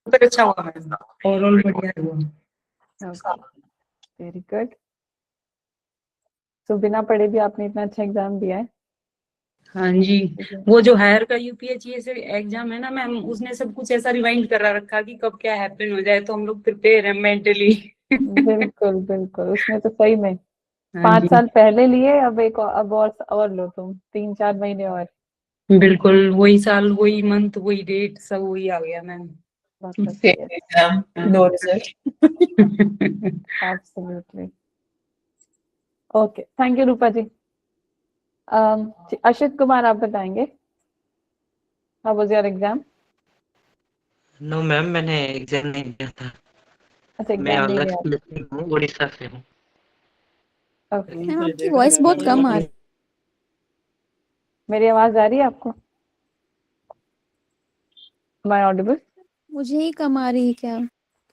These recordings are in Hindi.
तक अच्छा हुआ मैम, ओवरऑल बढ़िया हुआ। Okay, very good. तो बिना पढ़े भी आपने इतना अच्छा एग्जाम दिया है। हाँ जी, वो जो हायर का यूपीएससी से एग्जाम है ना मैम, उसने सब कुछ ऐसा रिवाइंड करा रखा कि कब क्या हैपन हो जाए, तो हम लोग प्रिपेयर हैं मेंटली। बिल्कुल बिल्कुल, उसमें तो सही में हाँ 5 जी, साल पहले लिए, अब एक अब और लो तुम 3-4 महीने और। बिल्कुल वही साल, वही मंथ, वही डेट, सब वही आ गया मैम। बहुत अच्छी है। Exam, no result. Absolutely. Okay, thank you Rupa ji. Ashit Kumar, आप बताएंगे, how was your exam? No ma'am, मैंने एग्जाम नहीं दिया था। अच्छा, मैं एग्जाम नहीं अलग दिया। स्टेट से हूँ, उड़ीसा से हूँ। ओके, मैम आपकी वॉइस बहुत कम आ रही है। मेरी आवाज आ रही है आपको? Am I audible? मुझे ही कम आ रही है क्या?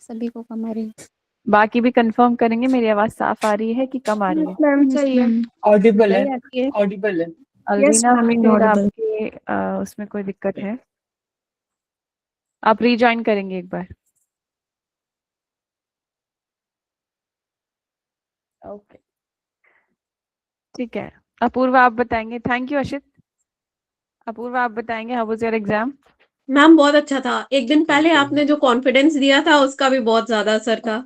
सभी को कम आ रही है? बाकी भी कंफर्म करेंगे मेरी आवाज साफ आ रही है कि कम आ रही है? मैम सही है, ऑडिबल सही है, आती है। ऑडिबल है। अलवीना, मैम फिर ऑडिबल। आपके उसमें कोई दिक्कत है? आप रीजॉइन करेंगे एक बार। ओके, ठीक है। अपूर्वा, आप बताएंगे। Thank you Ashit. अपूर्वा, आप बताएंगे, how was your exam? Ma'am बहुत अच्छा था। एक दिन पहले आपने जो कॉन्फिडेंस दिया था उसका भी बहुत ज्यादा असर था।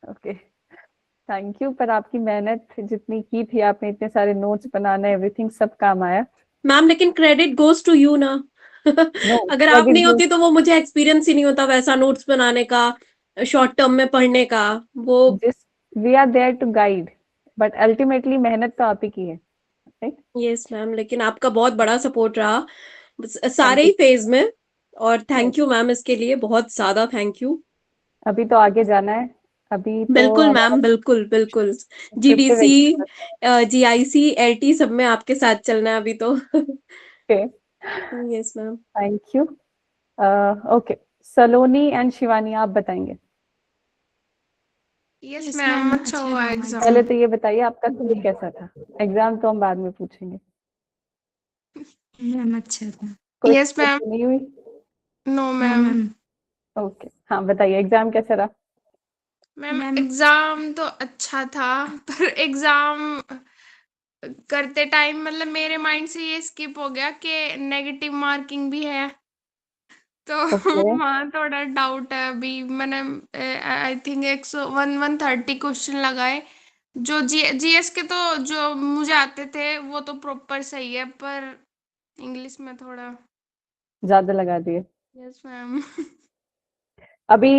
Okay, thank you. पर आपकी मेहनत जितनी की थी आपने, इतने सारे नोट्स बनाना, एवरीथिंग सब काम आया। मैम लेकिन क्रेडिट गोज टू यू ना। नो, अगर आप नहीं होती तो वो मुझे एक्सपीरियंस ही नहीं होता वैसा नोट्स बनाने का, शॉर्ट टर्म में पढ़ने का। वो जिस we are there to guide, but ultimately मेहनत तो आप ही की है, राइट? यस मैम, लेकिन आपका बहुत बड़ा सपोर्ट रहा थैंक सारे यू। ही फेज में। और थैंक यू मैम, इसके लिए बहुत ज्यादा थैंक यू। अभी तो आगे जाना है, अभी तो बिल्कुल हमारा मैम, बिल्कुल बिल्कुल। Preparative GDC, exam GIC, LT सब में आपके साथ चलना है अभी तो। है। Yes ma'am. Thank you. Okay, Saloni and Shivani, आप बताएंगे। यस मैम, अच्छा हुआ एग्जाम। पहले तो ये बताइए आपका स्कूल कैसा था? एग्जाम तो हम बाद में पूछेंगे। मैम अच्छा था। कोई यस दिक्कत मैम। तो नहीं हुई? No ma'am. ओके, हाँ बताइए, एग्जाम कैसा रहा? मैम एग्जाम तो अच्छा था, पर एग्जाम करते टाइम मतलब मेरे माइंड से ये स्किप हो गया कि नेगेटिव मार्किंग भी है, तो ओके, वहाँ थोड़ा डाउट है। अभी मैंने आई थिंक 130 क्वेश्चन लगाए। जो जीएस के तो जो मुझे आते थे वो तो प्रॉपर सही है, पर इंग्लिश में थोड़ा। ज्यादा लगा दिए। Yes ma'am. अभी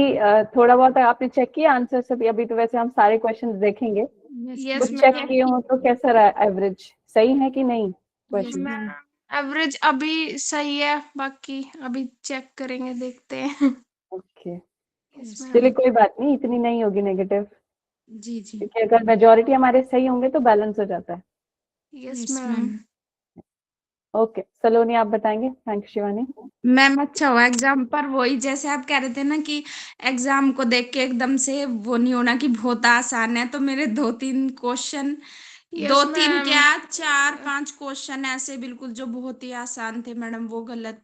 थोड़ा बहुत आपने चेक किया आंसर सभी? अभी तो वैसे हम सारे क्वेश्चन देखेंगे, यस कुछ चेक मैम। किए हो तो कैसा रहा? एवरेज सही है कि नहीं क्वेश्चन? मैम एवरेज अभी सही है, बाकी अभी चेक करेंगे, देखते हैं। ओके, यस चलिए मैम। कोई बात नहीं, इतनी नहीं होगी नेगेटिव, जी जी। क्योंकि अगर मेजोरिटी हमारे सही होंगे तो बैलेंस हो जाता है। Yes ma'am. ओके, सलोनी, आप बताएंगे। Thank you Shivani. मैम अच्छा हुआ एग्जाम, पर वही जैसे आप कह रहे थे ना कि एग्जाम को देख के एकदम से वो नहीं होना कि बहुत आसान है, तो मेरे 2-3 क्वेश्चन, यस 2-3 मैम। क्या 4-5 क्वेश्चन ऐसे बिल्कुल जो बहुत ही आसान थे मैडम, वो गलत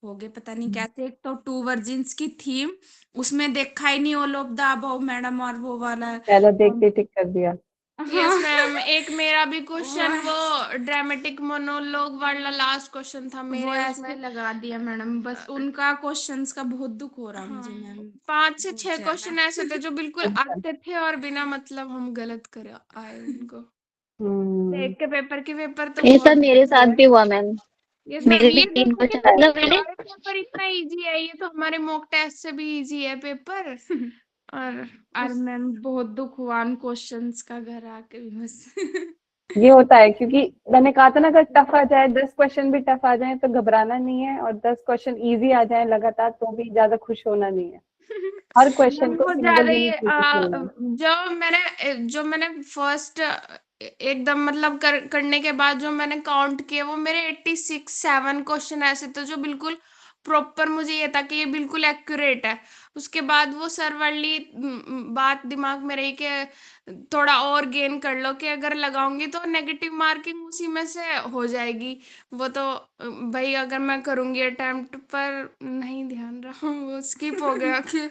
हो गए, पता नहीं कैसे। एक तो टू वर्जिन्स की थीम, उसमें देखा ही नहीं all of the above madam, और वो वाला पहला देख के टिक कर दिया। यस मैम, एक मेरा भी क्वेश्चन वो ड्रामेटिक मोनोलॉग वाला लास्ट क्वेश्चन था वो मेरे, ऐसे उसमें लगा दिया मैडम, बस उनका क्वेश्चंस का बहुत दुख हो रहा मुझे मैम। 5 से बहुत 6 ज्यादा। क्वेश्चन ऐसे थे जो बिल्कुल अच्छा। आते थे और बिना मतलब हम गलत कर आए उनको। हम्म, देख के पेपर तो ये बहुत सब मेरे easy साथ है। भी हुआ मैम। यस मैम, मेरे भी ये 3 देखोगे क्वेश्चन तो ये मतलब मैंने हमारे पेपर इतना इजी है, ये तो हमारे मॉक टेस्ट से भी इजी है पेपर। और मैम बहुत दुख हुआ उन क्वेश्चंस का घर आके भी बस। ये होता है क्योंकि मैंने कहा था ना, अगर टफ आ जाए, 10 क्वेश्चन भी टफ आ जाए तो घबराना नहीं है, और 10 क्वेश्चन इजी आ जाए लगातार तो भी ज्यादा खुश होना नहीं है। हर क्वेश्चन मैम को वो सिंगल ज्यादा ही यूनिट बेसिस पे लेना है। जो मैंने फर्स्ट एकदम मतलब करने के बाद जो मैंने काउंट किए, वो मेरे 86-7 क्वेश्चन ऐसे थे जो बिल्कुल प्रॉपर मुझे ये था कि ये बिल्कुल एक्यूरेट है। उसके बाद वो सर वाली बात दिमाग में रही कि थोड़ा और गेन कर लो, कि अगर लगाऊंगी तो नेगेटिव मार्किंग उसी में से हो जाएगी। वो तो भाई अगर मैं करूंगी अटेम्प्ट, पर नहीं ध्यान रहा, वो स्किप हो गया कि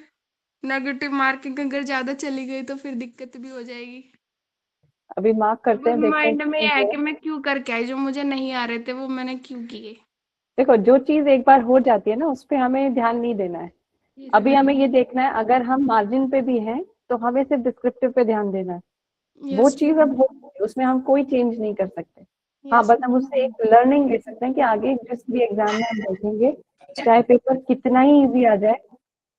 नेगेटिव मार्किंग अगर ज्यादा चली गई तो फिर दिक्कत भी हो जाएगी। अभी मार्क करते हैं, देखते हैं माइंड में ये कितने है हुए। कि मैं क्यों करके आई, जो मुझे नहीं आ रहे थे वो मैंने क्यों किए। देखो, जो चीज एक बार हो जाती है ना, उस पे हमें ध्यान नहीं देना है। अभी हमें ये देखना है, अगर हम मार्जिन पे भी हैं तो हमें सिर्फ डिस्क्रिप्टिव पे ध्यान देना है। वो यस चीज अब हो गई है, उसमें हम कोई चेंज नहीं कर सकते। हाँ, यस बस हम उससे एक लर्निंग ले सकते हैं कि आगे जिस भी एग्जाम में हम बैठेंगे, चाहे पेपर कितना ही इजी आ जाए,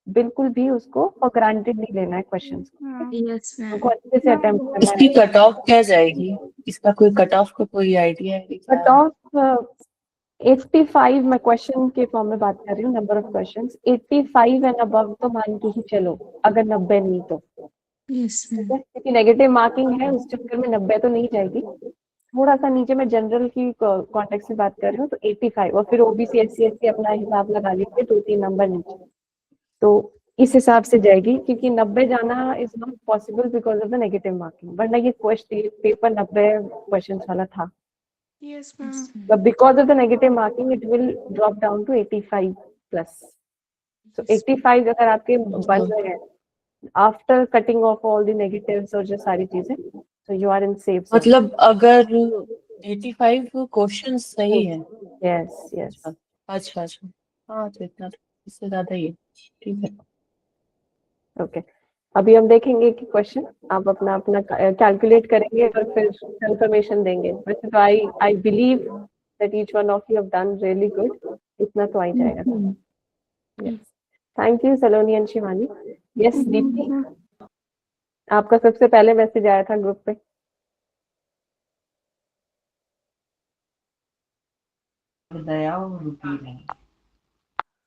बिल्कुल भी उसको फॉर ग्रांटेड नहीं लेना है क्वेश्चंस को। यस उनको मैम। अच्छे से अटेम्प्ट करना इसकी है। कट ऑफ क्या जाएगी? इसका कोई कट ऑफ का कोई आइडिया है क्या? कट ऑफ 85, मैं क्वेश्चन के फॉर्म में बात कर रही हूँ, number of questions 85 and above तो मान के ही चलो, अगर 90 नहीं तो। यस ठीक मैम। है, क्योंकि नेगेटिव मार्किंग है, उस चक्कर में 90 तो नहीं जाएगी। थोड़ा सा नीचे मैं जनरल की कॉन्टेक्स्ट में बात कर रही हूँ, तो 85, और फिर ओबीसी एससी एसटी अपना हिसाब लगा लीजिए, 2-3 नंबर नीचे, तो इस हिसाब से जाएगी। क्योंकि 90 जाना is not possible because of the negative marking, वरना ये क्वेश्चन पेपर 90 क्वेश्चन वाला था, yes ma'am. but because of the negative marking it will drop down to 85 plus. So 85 अगर आपके बन रहे हैं after cutting off all the negatives और जो सारी चीजें, so you are in safe zone. मतलब अगर 85 क्वेश्चन सही है? Yes, yes. अच्छा अच्छा, हाँ तो इतना तो, इससे ज्यादा ही है, ठीक है। Okay. अभी हम देखेंगे कि क्वेश्चन आप अपना अपना कैलकुलेट करेंगे और फिर कंफर्मेशन देंगे। वैसे तो I believe that each one of you have done really good, इतना तो आ ही जाएगा। Thank you Saloni and Shivani. Yes Deepti, आपका सबसे पहले मैसेज आया था ग्रुप पे। दया और रुपी है।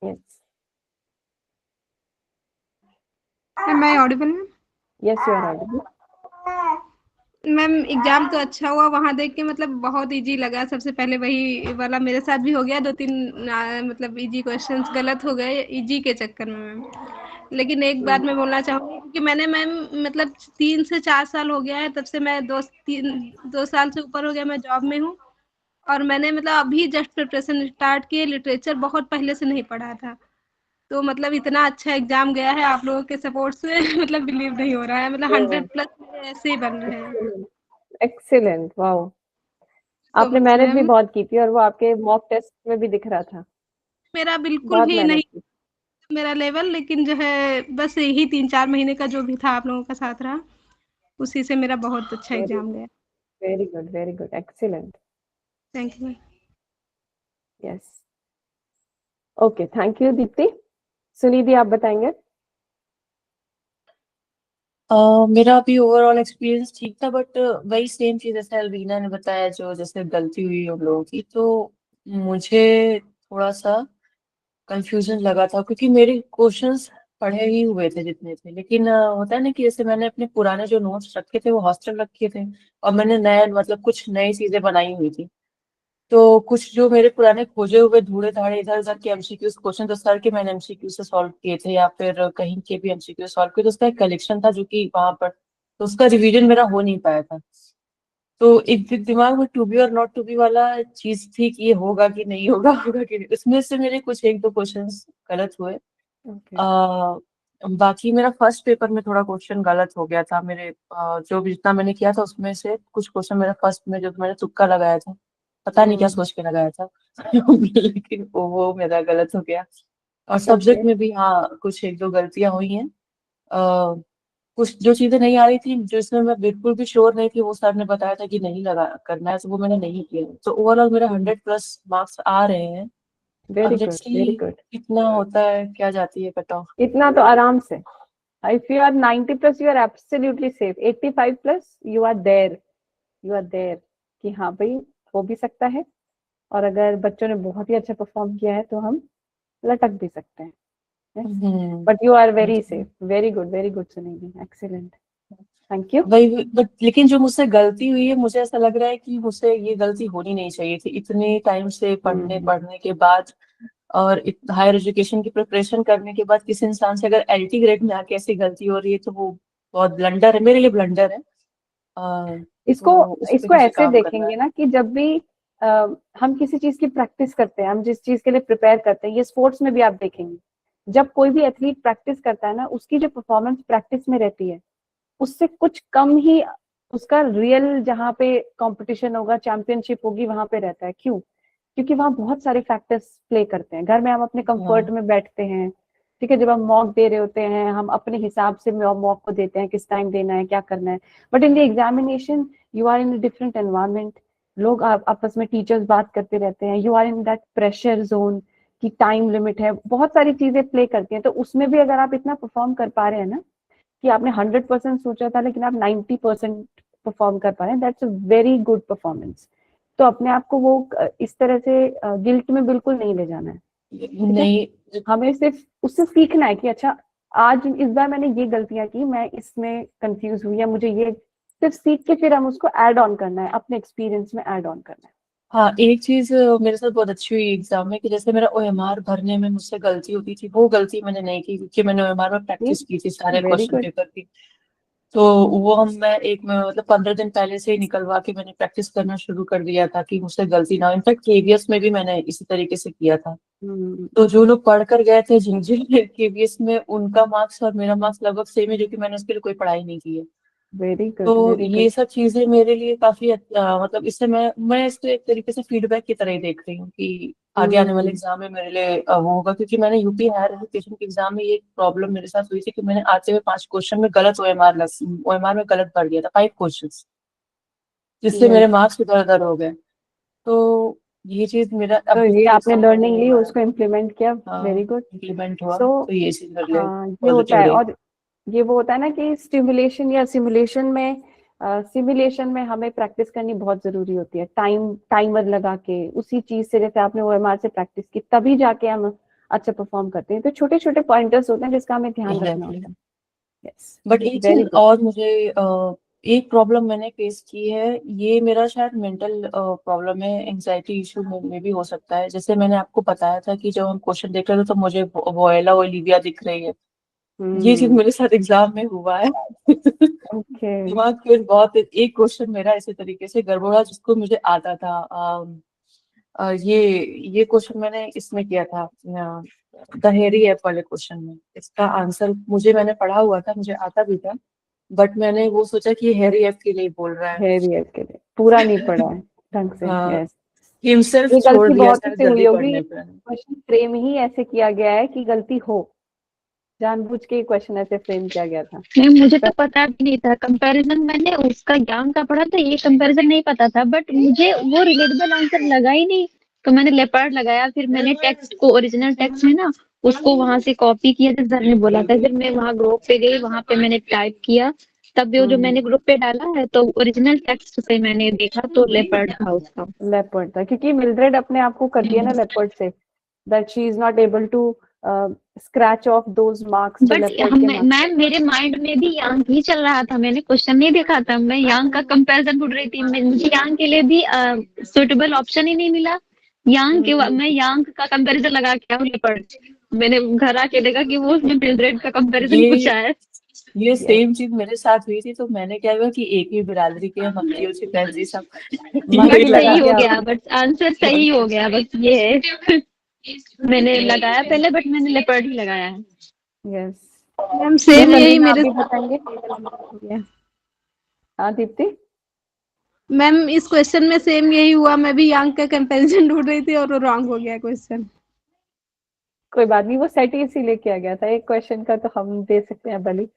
Yes Am I audible, ma'am? Yes, you are audible. Ma'am exam तो अच्छा हुआ, वहां देख के मतलब बहुत इजी लगा। सबसे पहले वही वाला मेरे साथ भी हो गया, 2-3 मतलब इजी क्वेश्चंस गलत हो गए इजी के चक्कर में मैम। लेकिन एक बात मैं बोलना चाहूंगी, क्योंकि मैंने मैम मतलब 3 से 4 साल हो गया है, तब से मैं 2 साल से ऊपर हो गया मैं जॉब में हूँ, और मैंने मतलब अभी जस्ट प्रिपरेशन स्टार्ट की। लिटरेचर बहुत पहले से नहीं पढ़ा था, तो मतलब इतना अच्छा एग्जाम गया है आप लोगों के सपोर्ट से मतलब बिलीव नहीं हो रहा है, मतलब 100+ मेरे ऐसे ही बन रहे हैं। Excellent, wow. तो आपने मेहनत भी मैम बहुत की थी और वो आपके मॉक टेस्ट में भी दिख रहा था, मेरा बिल्कुल बहुत भी मेहनत नहीं की। मेरा लेवल, लेकिन जो है बस यही 3-4 महीने का जो भी था आप लोगों का साथ रहा, उसी से मेरा बहुत अच्छा एग्जाम गया। Very good, very good, excellent. Thank you. Yes, okay, thank you Deepti. Sunidhi, आप बताएंगे? मेरा भी ओवरऑल एक्सपीरियंस ठीक था, बट वही सेम चीज जैसे अलवीना ने बताया, जो जैसे गलती हुई उन लोगों की, तो मुझे थोड़ा सा कंफ्यूजन लगा था, क्योंकि मेरे क्वेश्चंस पढ़े ही हुए थे जितने थे, लेकिन होता है ना कि जैसे मैंने अपने पुराने जो नोट्स रखे थे वो हॉस्टल रखे थे, और मैंने नए मतलब कुछ नई चीजें बनाई हुई थी, तो कुछ जो मेरे पुराने खोजे हुए धूड़े धाड़े इधर उधर के एमसीक्यूज क्वेश्चन तो सर के मैंने एमसीक्यू से सॉल्व किए थे, या फिर कहीं के भी एमसीक्यू सॉल्व किए, तो उसका एक कलेक्शन था जो कि वहां पर, तो उसका रिवीजन मेरा हो नहीं पाया था। तो एक दिमाग में टू बी और नॉट टू बी वाला चीज थी कि ये होगा कि नहीं होगा, होगा कि नहीं, उसमें से मेरे कुछ एक दो क्वेश्चंस गलत हुए। ओके, बाकी मेरा फर्स्ट पेपर में थोड़ा क्वेश्चन गलत हो गया था, मेरे जो भी जितना मैंने किया था उसमें से कुछ क्वेश्चन मेरा फर्स्ट में जो मैंने तुक्का लगाया था, पता नहीं क्या सोच के लगाया था लेकिन वो मेरा गलत हो गया। और ओके, सब्जेक्ट में भी हाँ कुछ एक दो गलतियां हुई हैं। कुछ जो चीजें नहीं आ रही थी, जिसमें मैं बिल्कुल भी श्योर नहीं थी, वो सर ने बताया था कि नहीं लगा करना है, तो वो मैंने नहीं किया, तो ओवरऑल मेरा 100+ मार्क्स आ रहे हैं। अब very let's good, very see good. कितना होता है, क्या जाती है कट ऑफ। इतना तो आराम से, if you are 90+ you are absolutely safe, 85+ you are there, you are there कि हाँ भाई हो भी सकता है, और अगर बच्चों ने बहुत ही अच्छा परफॉर्म किया है तो हम लटक भी सकते हैं। But you are very safe, very good Sunidhi, excellent, thank you. वही, बट लेकिन जो मुझसे गलती हुई है, मुझे ऐसा लग रहा है कि मुझसे ये गलती होनी नहीं चाहिए थी, इतने टाइम से पढ़ने के बाद और हायर एजुकेशन की प्रिपरेशन करने के बाद किसी इंसान से अगर एलटी ग्रेड में आके ऐसी गलती हो रही है तो वो बहुत ब्लंडर है, मेरे लिए ब्लंडर है। इसको तो उस पे इसको मुझे ऐसे काम करना देखेंगे है। ना कि जब भी हम किसी चीज की प्रैक्टिस करते हैं, हम जिस चीज के लिए प्रिपेयर करते हैं, ये स्पोर्ट्स में भी आप देखेंगे, जब कोई भी एथलीट प्रैक्टिस करता है ना, उसकी जो परफॉर्मेंस प्रैक्टिस में रहती है उससे कुछ कम ही उसका रियल जहाँ पे कंपटीशन होगा, चैंपियनशिप होगी, वहां पे रहता है। क्यों? क्योंकि वहां बहुत सारे फैक्टर्स प्ले करते हैं। घर में हम अपने कंफर्ट में बैठते हैं, ठीक है, जब हम मॉक दे रहे होते हैं हम अपने हिसाब से मॉक को देते हैं, किस टाइम देना है, क्या करना है। But in the examination you are in a different environment, लोग आपस में टीचर्स बात करते रहते हैं, you are in that pressure zone की टाइम लिमिट है, बहुत सारी चीजें प्ले करती हैं। तो उसमें भी अगर आप इतना परफॉर्म कर पा रहे हैं ना कि आपने 100% सोचा था लेकिन आप 90% परफॉर्म कर पा रहे हैं, that's a very good performance. तो अपने आप को वो इस तरह से गिल्ट में बिल्कुल नहीं ले जाना है, ठीक है? नहीं, हमें सिर्फ उससे सीखना है कि अच्छा आज इस बार मैंने ये गलतियां की, मैं इसमें कंफ्यूज हुई, या मुझे ये सिर्फ सीख के फिर हम उसको ऐड ऑन करना है, अपने एक्सपीरियंस में ऐड ऑन करना है। हाँ, एक चीज मेरे साथ बहुत अच्छी हुई एग्जाम में कि जैसे मेरा ओएमआर भरने में मुझसे गलती होती थी, वो गलती मैंने नहीं की क्योंकि मैंने ओएमआर में प्रैक्टिस की थी सारे वेरी क्वेश्चन गुड। पेपर की। तो वो मैं एक में मतलब 15 दिन पहले से ही निकलवा के मैंने प्रैक्टिस करना शुरू कर दिया था कि मुझसे गलती ना हो। इनफैक्ट केवीएस में भी मैंने इसी तरीके से किया था। तो जो लोग पढ़ कर गए थे झिंझिन केवीएस में, उनका मार्क्स और मेरा मार्क्स लगभग सेम है, जो कि मैंने उसके लिए कोई पढ़ाई नहीं की है। वेरी गुड, तो वेरी ये गुड। सब चीजें मेरे लिए काफी मतलब इससे मैं इसको एक तरीके से फीडबैक की तरह ही देख रही हूँ कि आगे आने वाले एग्जाम में मेरे लिए वो होगा। क्योंकि मैंने यूपी हायर एजुकेशन के एग्जाम में ये प्रॉब्लम मेरे साथ हुई थी कि मैंने आते हुए 5 क्वेश्चन में गलत ओएमआर में गलत भर दिया था, 5 क्वेश्चन, जिससे मेरे यस। मार्क्स इधर उधर हो गए। तो ये चीज मेरा तो अब ये के आपने एग्जाम लर्निंग ली, में उसको इम्प्लीमेंट किया, वेरी गुड। इम्प्लीमेंट हुआ, सो तो ये चीज मेरे लिए हाँ, ये होता पॉजिटिव है। रही। और ये वो होता है ना कि स्टिमुलेशन या सिमुलेशन में हमें प्रैक्टिस करनी बहुत जरूरी होती है, टाइमर लगा के उसी चीज से, जैसे आपने ओएमआर से प्रैक्टिस की तभी जाके हम अच्छा परफॉर्म करते हैं। तो छोटे छोटे पॉइंटर्स होते हैं जिसका हमें ध्यान रखना एग्जैक्टली। होता है। यस, बट एक वेरी चीज गुड। और मुझे एक प्रॉब्लम मैंने फेस की है, ये मेरा शायद मेंटल प्रॉब्लम है, एंजाइटी इशू में भी हो सकता है। जैसे मैंने आपको बताया था कि जब हम क्वेश्चन देख रहे थे तो मुझे वोएला ओलिविया दिख रही है, ये चीज मेरे साथ एग्जाम में हुआ है। ओके। दिमाग फिर बहुत, एक क्वेश्चन मेरा इसी तरीके से गड़बड़ा जिसको मुझे आता था। ये क्वेश्चन मैंने इसमें किया था, द हेरी ऐप वाले क्वेश्चन में। इसका आंसर मैंने पढ़ा हुआ था, मुझे आता भी था, बट मैंने वो सोचा कि ये हैरी ऐप के लिए बोल रहा है। हेरियत के लिए पूरा नहीं पढ़ा है ढंग से। हाँ, यस, हिमसेल्फ ये छोड़ गलती दिया बहुत शायद से हुई जल्दी होगी। पढ़ने पर। क्वेश्चन फ्रेम ही ऐसे किया गया है कि गलती हो, जानबूझ के क्वेश्चन ऐसे फ्रेम किया गया था। नहीं, मुझे तो पता भी नहीं था कंपैरिजन, मैंने उसका ज्ञान का पढ़ा था, ये कंपैरिजन नहीं पता था, बट मुझे वो रिलेटेबल आंसर लगा ही नहीं। तो मैंने लेपर्ड लगाया, फिर मैंने टेक्स्ट को, ओरिजिनल टेक्स्ट में ना, उसको वहां से कॉपी किया जैसे सर ने बोला था, फिर मैं वहां ग्रुप पे गई, वहां पे मैंने टाइप किया, तब वो जो मैंने ग्रुप पे डाला है तो ओरिजिनल टेक्स्ट से मैंने देखा तो लेपर्ड था उसका। लेपर्ड था क्योंकि मिल्ड्रेड अपने आप को करती है ना लेपर्ड से, that she is not able to scratch off those marks जो बट लेपर्ड हम के मार्क्स। मैम, मेरे माइंड में भी यांग ही चल रहा था, मैंने क्वेश्चन नहीं देखा था, मैं यांग का कंपैरिजन ढूंढ रही थी, मुझे यांग के लिए भी सुटेबल ऑप्शन ही नहीं मिला। यांग के मैं यांग का कंपैरिजन लगा के आऊँ लेपर्ड, मैंने घर आके देखा कि वो उसमें मिल्ड्रेड का कंपैरिजन पूछा है। ये सेम चीज मेरे साथ हुई थी। तो मैंने क्या हुआ कि एक ही बिरादरी के हम मक्खियों चिंपैंजी सब मक्खी बट यही लगा सही लगा हो के गया, आप। बट आंसर सही हो गया, बस ये है। मैंने लगाया पहले, बट मैंने लेपर्ड ही लगाया है। यस। मैम सेम यही अलवीना आप मेरे भी बताएंगे? हाँ दीप्ति। मैम इस क्वेश्चन में सेम यही हुआ, मैं भी यांग का कंपैरिजन ढूंढ रही थी और वो रॉन्ग हो गया क्वेश्चन। कोई बात नहीं, वो सेट ही इसीलिए किया गया था, एक क्वेश्चन का तो हम दे सकते हैं भली,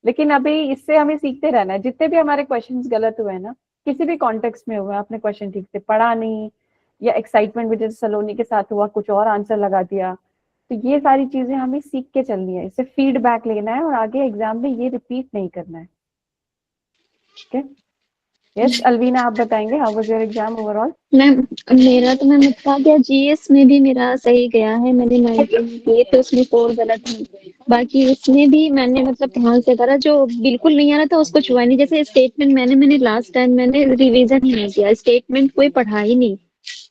लेकिन अभी इससे हमें सीखते रहना है। जितने भी हमारे क्वेश्चंस गलत हुए हैं ना, किसी भी कॉन्टेक्स्ट में हुए, आपने क्वेश्चन ठीक से पढ़ा नहीं, या एक्साइटमेंट में जैसे सलोनी के साथ हुआ कुछ और आंसर लगा दिया, तो ये सारी चीजें हमें सीख के चलनी है, इससे फीडबैक लेना है और आगे एग्जाम में ये रिपीट नहीं करना है। ठीक है? यस, अलवीना आप बताएंगे, how was your exam overall? Ma'am मेरा तो मैम बता दिया, जीएस में भी मेरा सही गया है, मैंने 19 किए थे, उसमें 4 गलत है। बाकी उसमें भी मैंने मतलब ध्यान से करा, जो बिल्कुल नहीं आ रहा था उसको छुआ नहीं। जैसे स्टेटमेंट मैंने लास्ट टाइम मैंने रिवीजन ही नहीं किया, स्टेटमेंट कोई पढ़ा ही नहीं,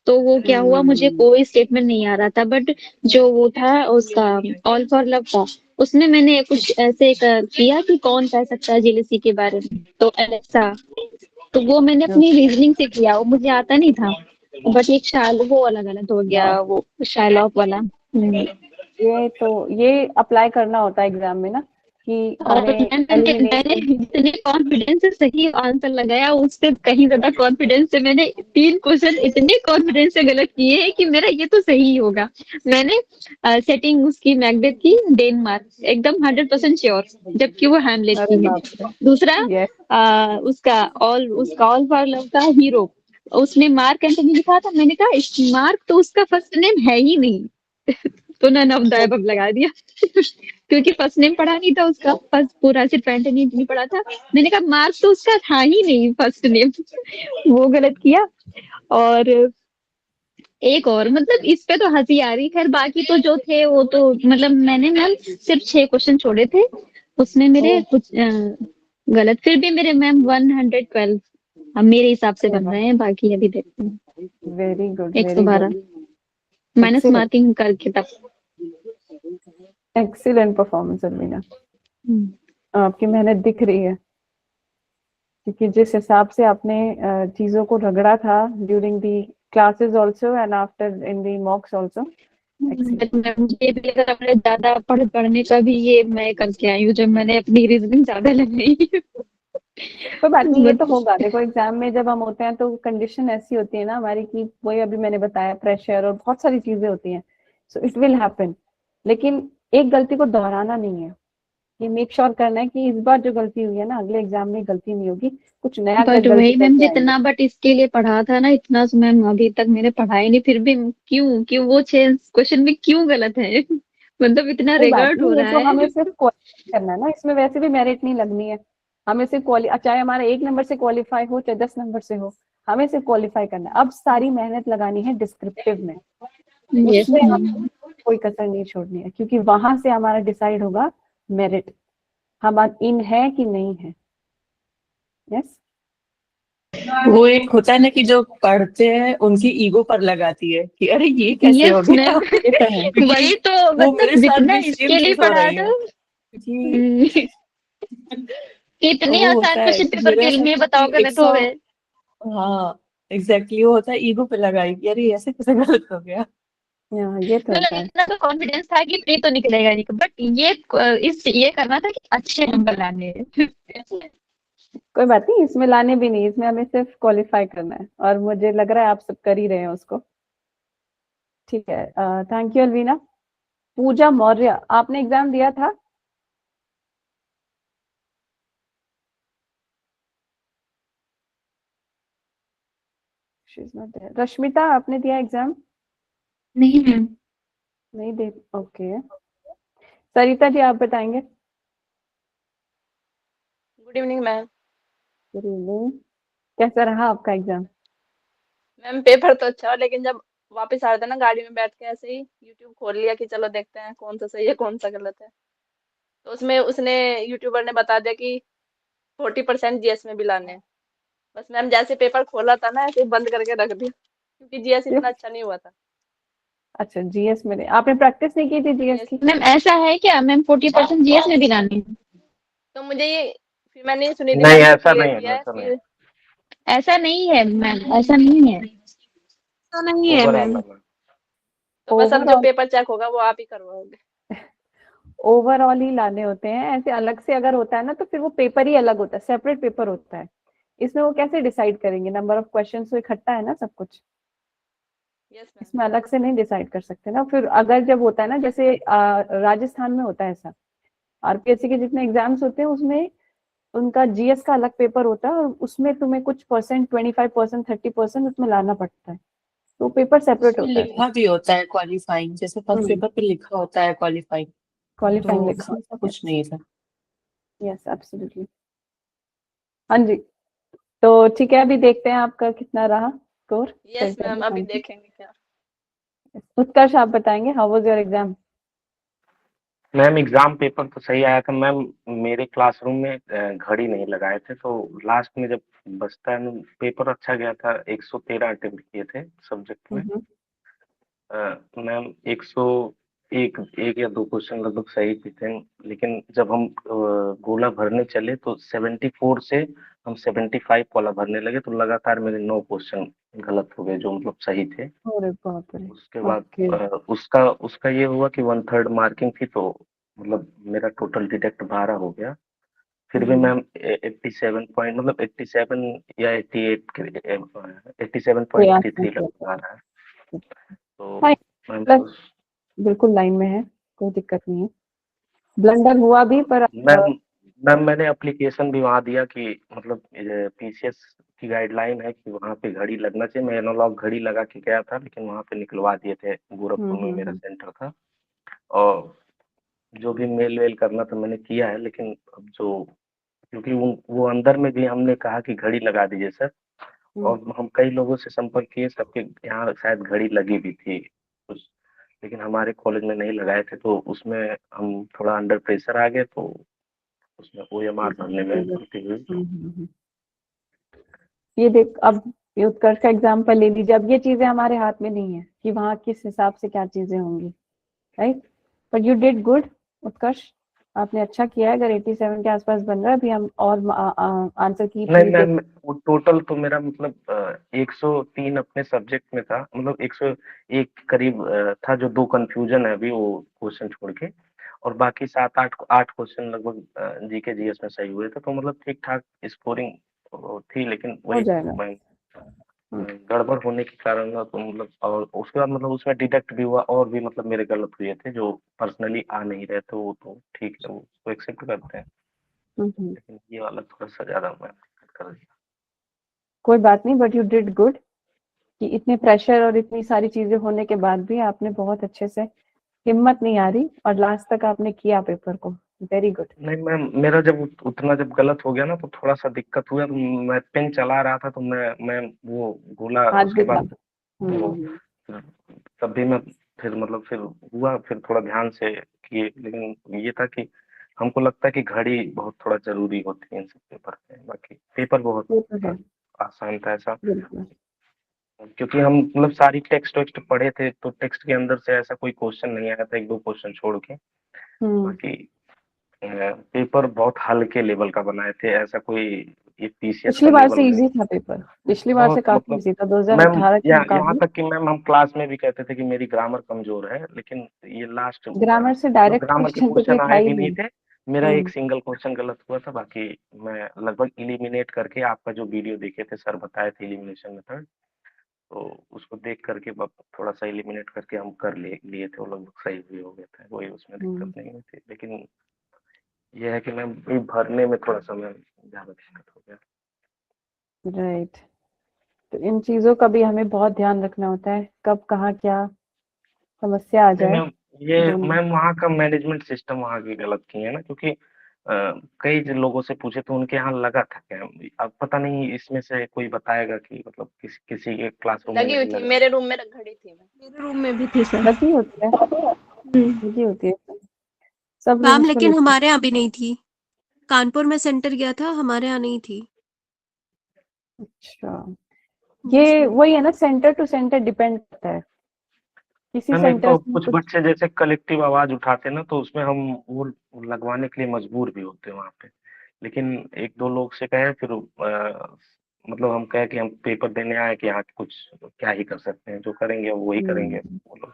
तो वो क्या हुआ, मुझे कोई स्टेटमेंट नहीं आ रहा था, बट जो वो था उसका ऑल फॉर लव का, उसमें मैंने कुछ ऐसे किया कि कौन कह सकता है जेलेसी के बारे में, तो एलेक्सा, तो वो मैंने अपनी रीजनिंग से किया, वो मुझे आता नहीं था, बट एक शाल वो वाला गलत हो गया, वो शार्लॉक वाला। ये अप्लाई करना होता है एग्जाम में ना, कि और हमें मैंने जितने कॉन्फिडेंस से सही आंसर लगाया, उससे कहीं ज्यादा कॉन्फिडेंस से मैंने 3 क्वेश्चन इतने कॉन्फिडेंस से गलत किए हैं कि मेरा ये तो सही होगा। मैंने सेटिंग उसकी मैकबेथ की डेनमार्क, एकदम 100% श्योर, जबकि वो हैमलेट अरे की है। बाप रे, दूसरा ये उसका ऑल फॉर लव का हीरो, उसने मार्क एंटनी लिखा था, मैंने कहा मार्क तो उसका फर्स्ट नेम है ही नहीं। तो नन ऑफ द अबव लगा दिया क्योंकि फर्स्ट नेम पढ़ा नहीं था उसका, फर्स्ट पूरा सिर्फ एंटनी नहीं पढ़ा था। मैंने कहा मार्क तो उसका था ही नहीं फर्स्ट नेम वो गलत किया। और एक और, मतलब इस पे तो हंसी आ रही, खैर बाकी तो जो थे वो तो मतलब मैंने मैम सिर्फ 6 क्वेश्चन छोड़े थे, उसमें मेरे कुछ गलत, फिर भी मेरे मैम 112 अब मेरे हिसाब से बन रहे हैं, बाकी अभी देखते हैं। वेरी गुड, 112 माइनस मार्किंग करके तब। एक्सीलेंट परफॉर्मेंस अलमीना, आपकी मेहनत दिख रही है, क्योंकि जिस हिसाब से आपने चीजों को रगड़ा था during the classes also and after in the मॉक्स also. मुझे भी अगर अपने ज्यादा पढ़ने का भी ये मैं करके आई हूँ, जब मैंने अपनी रीजनिंग ज्यादा लगाई कोई बात नहीं, ये तो होगा। देखो एग्जाम में जब हम होते हैं तो कंडीशन ऐसी होती है ना हमारी की, वही अभी मैंने बताया, प्रेशर और बहुत सारी चीजें होती हैं, सो इट विल हैपन। लेकिन एक गलती को दोहराना नहीं है, ये मेक श्योर करना है कि इस बार जो गलती हुई है ना, अगले एग्जाम में गलती नहीं होगी, कुछ नया बट गलती वही मैम, करके आएंगे। जितना बट इसके लिए पढ़ा था ना, इतना तो मैम अभी तक मैंने पढ़ाई नहीं, फिर भी क्यों वो 6 क्वेश्चन में क्यों गलत है मतलब इतना कोई बात रिगर्ट हो नहीं, ये रहा तो है। हमें सिर्फ क्वालिफाई करना है ना, इसमें वैसे भी मेरिट नहीं लगनी है। हमें सिर्फ चाहे हमारा 1 नंबर से क्वालिफाई हो चाहे 10 नंबर से हो, हमें सिर्फ क्वालिफाई करना है। अब सारी मेहनत लगानी है डिस्क्रिप्टिव में, यस उसमें हमें कोई कसर नहीं छोड़नी है, क्योंकि वहां से हमारा डिसाइड होगा मेरिट, हम इन है कि नहीं है। यस, वो एक होता है ना कि जो पढ़ते हैं उनकी ईगो पर लगाती है कि अरे ये कैसे हो यस गया मैम ये तो है, क्योंकि वही तो, वो मेरे मतलब साथ जितना भी सेम इसके लिए चीज हो पढ़ा रही था है, क्योंकि कितने वो आसान होता है क्वेश्चन कि पेपर मेरे के में साथ बताओ कि गलत हो गए। हाँ एग्जैक्टली, वो होता है ईगो पे लगाई कि अरे ऐसे कैसे गलत हो गया। ये तो होता मतलब है। इतना तो कॉन्फिडेंस था कि प्री तो निकलेगा नहीं, बट ये करना था कि अच्छे नंबर लाने हैं कोई बात नहीं, इसमें लाने भी नहीं, इसमें हमें सिर्फ क्वालिफाई करना है, और मुझे लग रहा है आप सब कर ही रहे हैं उसको। ठीक है, थैंक यू अलवीना। पूजा मौर्य, आपने एग्जाम दिया था? रश्मिता, आपने दिया एग्जाम? नहीं मैम। नहीं दे, ओके। सरिता जी, आप बताएंगे? Good evening ma'am. Good evening, कैसा रहा आपका एग्जाम? मैम पेपर तो अच्छा, लेकिन जब वापस आ रहे थे ना गाड़ी में बैठ के, ऐसे ही यूट्यूब खोल लिया कि चलो देखते हैं कौन सा सही है कौन सा गलत है, तो उसमें उसने यूट्यूबर ने बता दिया कि 40% जीएस में भी लाने हैं। बस मैम जैसे पेपर खोला था ना, ऐसे ही बंद करके रख दिया, क्योंकि जीएस इतना अच्छा नहीं हुआ था। अच्छा, जीएस में आपने प्रैक्टिस नहीं की थी जीएस की? मैम ऐसा है क्या मैम, 40% जीएस में भी लाने हैं? तो मुझे ये फिर मैंने सुनिधि नहीं, मैम से ऐसा क्लियर नहीं है, किया ऐसा नहीं है। फिर ऐसा नहीं है मैम, ऐसा नहीं है। तो नहीं है ओवरऑल मैम। है मैम। तो बस अब जो ओवरऑल, पेपर चेक होगा वो आप ही करवाओगे। ओवरऑल ही लाने होते हैं, ऐसे अलग से अगर होता है ना तो फिर वो पेपर ही अलग होता है, सेपरेट पेपर होता है। इसमें वो कैसे डिसाइड करेंगे, नंबर ऑफ क्वेश्चन तो इकट्ठा है ना सब कुछ, यस मैम। इसमें अलग से नहीं डिसाइड कर सकते ना। फिर अगर जब होता है ना, जैसे राजस्थान में होता है ऐसा, आरपीएससी के जितने एग्जाम्स होते हैं उसमें उनका जीएस का अलग पेपर होता है, और उसमें तुम्हें कुछ परसेंट 25%, 30% उसमें लाना पड़ता है, तो पेपर सेपरेट उसमें होता है। लिखा भी होता है क्वालिफाइंग, जैसे फर्स्ट पेपर पे लिखा होता है क्वालिफाइंग, क्वालिफाइंग तो लिखा इसमें ऐसा होता है। कुछ नहीं था। Yes, absolutely. हाँ जी, तो ठीक है, अभी देखते हैं आपका कितना रहा स्कोर। यस मैम, अभी देखेंगे क्या। उत्कर्ष, आप बताएंगे, how was your exam? Ma'am exam paper तो सही आया था मैम। मेरे क्लासरूम में घड़ी नहीं लगाए थे, तो लास्ट में जब बचता है ना, पेपर अच्छा गया था। 113 अटेम्प्ट किए थे सब्जेक्ट में। मैम 101 एक या दो क्वेश्चन लगभग सही भी थे, लेकिन जब हम गोला भरने चले तो 74 से हम 75 वाला भरने लगे, तो लगातार मेरे 9 क्वेश्चन गलत हो गए जो मतलब सही थे। अरे बाप रे। उसके बाद ओके। उसका उसका ये हुआ कि 1/3 मार्किंग थी, तो मतलब मेरा टोटल डिडक्ट 12 हो गया। फिर भी मैम 87 पॉइंट मतलब 87 या 88 के 87.33 प्रयास लगभग आ रहा है। तो हाँ, मैम प्लस बिल्कुल लाइन में है, कोई दिक्कत नहीं है। ब्लंडर हुआ भी पर मैम मैम मैंने एप्लीकेशन भी वहाँ दिया कि मतलब पीसीएस की गाइडलाइन है कि वहाँ पे घड़ी लगना चाहिए। मैं एनालॉग घड़ी लगा के गया था, लेकिन वहाँ पे निकलवा दिए थे। गोरखपुर में मेरा सेंटर था, और जो भी मेल वेल करना था मैंने किया है। लेकिन अब जो क्योंकि वो अंदर में भी हमने कहा कि घड़ी लगा दीजिए सर, और हम कई लोगों से संपर्क किए, सबके यहाँ शायद घड़ी लगी भी थी कुछ, लेकिन हमारे कॉलेज में नहीं लगाए थे। तो उसमें हम थोड़ा अंडर प्रेशर आ गए, तो उसमें ओएमआर भरने में गलती हुई। ये देख, अब ये उत्कर्ष का एग्जाम्पल ले लीजिए। अब ये चीजें हमारे हाथ में नहीं है कि वहाँ किस हिसाब से क्या चीजें होंगी, right. But you did good Utkarsh, आपने अच्छा किया है। अगर 87 के आसपास बन रहा है, अभी हम और आंसर की नहीं मैम, वो टोटल तो मेरा मतलब 103 अपने सब्जेक्ट में था, मतलब 101 करीब था। जो 2 कंफ्यूजन है अभी वो क्वेश्चन छोड़ के, और बाकी 7-8 क्वेश्चन लगभग जीके जीएस में सही हुए थे। तो मतलब ठीक ठाक स्कोरिंग थी, लेकिन हो वही जाएगा। गड़बड़ होने के कारण ना, तो मतलब और उसके बाद मतलब उसमें डिडक्ट भी हुआ, और भी मतलब मेरे गलत हुए थे जो पर्सनली आ नहीं रहे थे। वो तो ठीक है, वो उसको एक्सेप्ट करते हैं, लेकिन ये वाला थोड़ा सा ज्यादा मैं कर दिया। कोई बात नहीं, बट यू डिड गुड कि इतने प्रेशर और इतनी सारी चीजें होने के बाद भी आपने बहुत अच्छे से, हिम्मत नहीं आ रही, और लास्ट तक आपने किया पेपर को। Very good. नहीं मैम, मेरा जब उतना जब गलत हो गया ना, तो थोड़ा सा दिक्कत हुआ। तो मैं पेन चला रहा था, तो मैं वो गोला हाथ उसके भी था। बाद वो तब भी मैं फिर मतलब फिर हुआ, फिर थोड़ा ध्यान से किए। लेकिन ये था कि हमको लगता है कि घड़ी बहुत थोड़ा जरूरी होती है इन सब पेपर में। बाकी पेपर बहुत ये तो है, आसान था ऐसा, बिल्कुल। क्योंकि हम मतलब सारी टेक्स्ट वेक्स्ट पढ़े थे, तो टेक्स्ट के अंदर से ऐसा कोई क्वेश्चन नहीं आया था, 1-2 क्वेश्चन छोड़ के। बाकी पेपर बहुत हल्के लेवल का बनाए थे, ऐसा कोई ये पीसीएस का पिछली बार लेवल से नहीं। इजी था पेपर, पिछली बार से बहुत काफी मतलब इजी था मैम 2018 के यहाँ मुकाबले। तक कि मैम हम क्लास में भी कहते थे कि मेरी ग्रामर कमजोर है, लेकिन ये लास्ट ग्रामर से मतलब डायरेक्ट ग्रामर के क्वेश्चन तो कोई क्वेश्चन था आए ही भी नहीं नहीं। थे। मेरा एक सिंगल क्वेश्चन गलत हुआ था, बाकी मैं लगभग इलिमिनेट करके, आपका जो वीडियो देखे थे सर बताए थे इलिमिनेशन मेथड, तो उसको देख करके थोड़ा सा इलिमिनेट करके हम कर लिए थे। वो लगभग सही भी हो गए थे, कोई उसमें दिक्कत नहीं हुई थी। लेकिन ये है कि मैं भरने में थोड़ा सा मैं ज्यादा दिक्कत हो गया। राइट। तो इन चीजों का भी हमें बहुत ध्यान रखना होता है, कब कहाँ क्या समस्या आ नहीं जाए। मैम, ये दोनों मैम वहाँ का मैनेजमेंट सिस्टम वहाँ की गलत की है ना, क्योंकि कई लोगों से पूछे तो उनके यहाँ लगा था क्या। अब पता नहीं इसमें से कोई बताएगा कि मतलब किसी के क्लासरूम में लगी हुई नहीं थी, लगा। मेरे रूम में घड़ी थी। मेरे रूम में भी थी सर। लगी होती है, लगी होती है सब मैम, रूम्स में लेकिन लेती हमारे यहाँ भी नहीं थी। कानपुर में सेंटर गया था, हमारे यहाँ नहीं थी। है। अच्छा, ये वही है ना, सेंटर टू सेंटर डिपेंड करता है। किसी मैम एक सेंटर तो से कुछ कुछ। बच्चे जैसे कलेक्टिव आवाज उठाते हैं ना, तो उसमें हम वो लगवाने के लिए मजबूर भी होते हैं वहाँ पे। लेकिन 1-2 लोग से कहे, फिर मतलब हम कहे कि हम पेपर देने आए कि यहाँ कुछ क्या ही कर सकते हैं, जो करेंगे वो वही करेंगे वो लोग।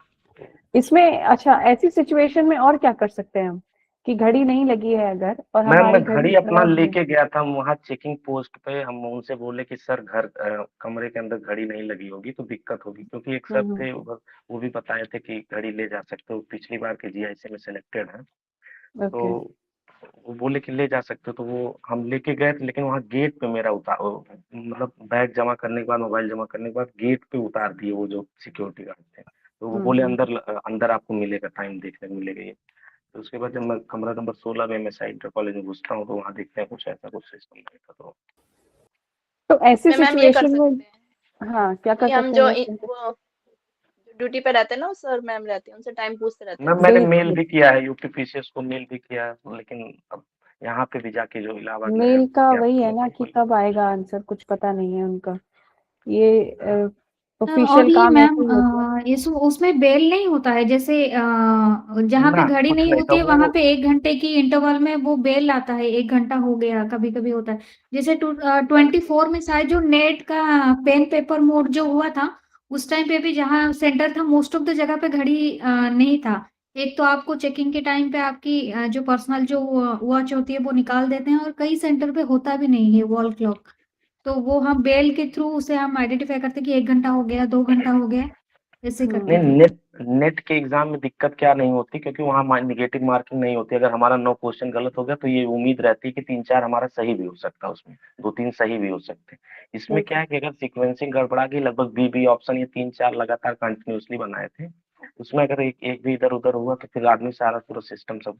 इसमें अच्छा, ऐसी सिचुएशन में और क्या कर सकते हैं हम, कि घड़ी नहीं लगी है अगर, और मैम मैं हमारी घड़ी घड़ी अपना खराब है। लेके गया था वहाँ चेकिंग पोस्ट पे। हम उनसे बोले कि सर कमरे के अंदर घड़ी नहीं लगी होगी तो दिक्कत होगी, क्योंकि एक सर थे उधर, वो भी बताए थे कि घड़ी ले जा सकते हो, पिछली बार के जीआईसी में सिलेक्टेड है। तो ओके। वो बोले कि ले जा सकते हो, तो वो हम लेके गए थे। लेकिन वहाँ गेट पे मेरा मतलब बैग जमा करने के बाद, मोबाइल जमा करने के बाद गेट पे उतार दिए वो जो सिक्योरिटी गार्ड थे। तो वो बोले अंदर अंदर आपको मिलेगा, टाइम देखने को मिलेगा ये। तो उसके बाद जब मैं कमरा नंबर 16 में मैं इंटर कॉलेज में घुसता हूँ, तो वहाँ देखते हैं कुछ ऐसा कुछ सिस्टम नहीं था। तो ऐसी इसमें मैम ये कर सिचुएशन में सकते हैं हाँ क्या कर कि हम सकते जो हैं? वो ड्यूटी पे रहते हैं ना, सर मैम रहते हैं, उनसे टाइम पूछते रहते हैं। मैम मैंने मेल बिल्कुल भी किया है, यूपीपीसीएस को मेल भी किया है, लेकिन अब यहाँ पे भी जाके जो इलाहाबाद में है मेल का क्या वही है करने ना को कि बोले। कब आएगा आंसर, कुछ पता नहीं है उनका। ये और ऑफिशियल ये काम ऐसे मैम ही होते हैं इस उसमें बेल नहीं होता है, जैसे जहाँ पे ना घड़ी कुछ नहीं नहीं था होती है वहां वो। पे 1 घंटे की इंटरवल में वो बेल आता है, 1 घंटा हो गया, कभी कभी होता है। जैसे 24 में शायद जो नेट का पेन पेपर मोड जो हुआ था, उस टाइम पे भी जहाँ सेंटर था मोस्ट ऑफ द जगह पे घड़ी नहीं था। एक तो आपको चेकिंग के टाइम पे आपकी जो पर्सनल जो वॉच होती है वो निकाल देते हैं, और कई सेंटर पे होता भी नहीं है वॉल क्लॉक। तो वो हम बेल के थ्रू उसे हम आइडेंटिफाई करते कि 1 घंटा हो गया, 2 घंटा हो गया, ऐसे नहीं, करते थे। नेट के एग्जाम में दिक्कत क्या नहीं होती, क्योंकि वहाँ निगेटिव मार्किंग नहीं होती। अगर हमारा 9 क्वेश्चन गलत हो गया तो ये उम्मीद रहती है कि 3-4 हमारा सही भी हो सकता है, उसमें 2-3 सही भी हो सकते हैं। इसमें क्या बिल्कुल है कि अगर सीक्वेंसिंग गड़बड़ा गई, लगभग बी बी ऑप्शन ये 3-4 लगातार कंटिन्यूअसली बनाए थे, उसमें अगर एक एक भी इधर उधर हुआ तो फिर आदमी सारा पूरा सिस्टम सब